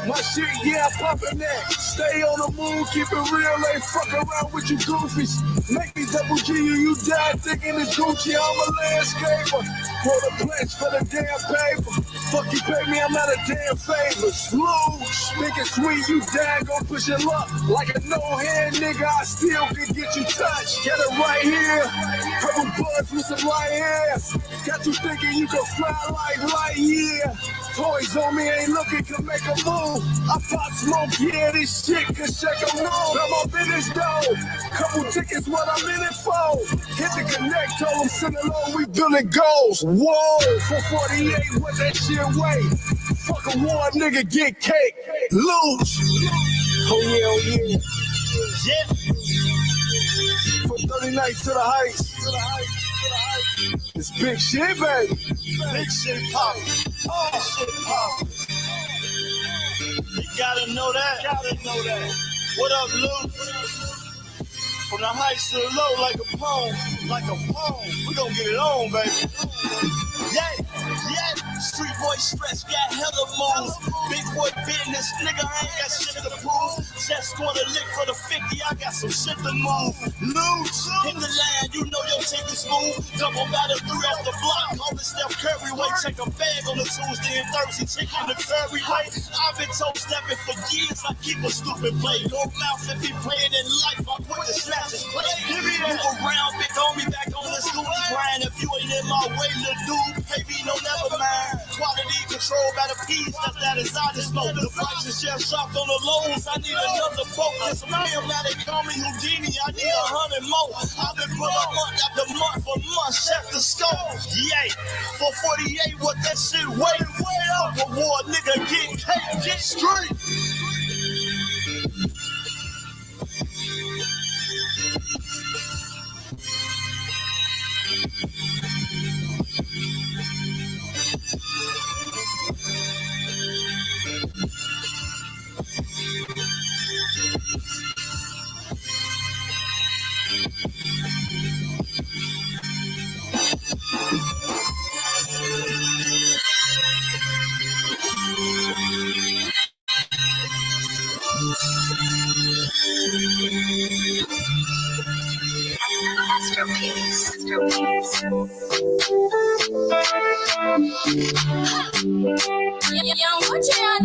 My shit, yeah, I'm popping that. Stay on the move, keep it real, ain't fuck around with you goofies. Make me double G you die thinking it's Gucci. I'm a landscaper. For the pledge for the damn paper. Fuck you pay me, I'm out of damn favors. Lose, think it's sweet, you down, gon' push your luck. Like a no-hand nigga, I still can get you touched. Get it right here. Couple buds with some light hair. Got you thinking you can fly like light year. Toys on me ain't looking, can make a move. I pop smoke, yeah, this shit can shake a room. I'm up in this dough. Couple tickets, what I'm in it for. Hit the connect, told them send it on, we building goals. Whoa, 448, what that shit weigh? Fuck a war, nigga, get cake. Lose. Oh yeah, oh yeah. Yeah. From 39 to the heights. It's big shit, baby. Big shit pop. Oh, shit pop. You gotta know that. What up, Luke? From the heights to the low, like a poem. We gon' get it on, baby. Yeah. Street boy stress, got hella moves. Big boy business, nigga, I ain't got shit to prove. Just gonna lick for the 50, I got some shit to move. Loose, hit the line, you know your team is smooth. Double battle 3 off the block, on the Steph Curry way. Check a bag on the Tuesday and Thursday, chicken the Curry way. I've been told stepping for years, I keep a stupid play. No mouth if he playing in life, I put the snatches play. Give me that. Move around, big homie, back on the scooty grind. If you ain't in my way, little dude, pay me no never mind. Quality control by the piece, that is I just know. The prices just shocked on the lows. I need another boat. There's some him now they call me Houdini. I need 100 more. I've been put up month after month for months. Check the scope. Yay. For 48, what that shit way up. Reward nigga get cake, get straight. Young, what you on?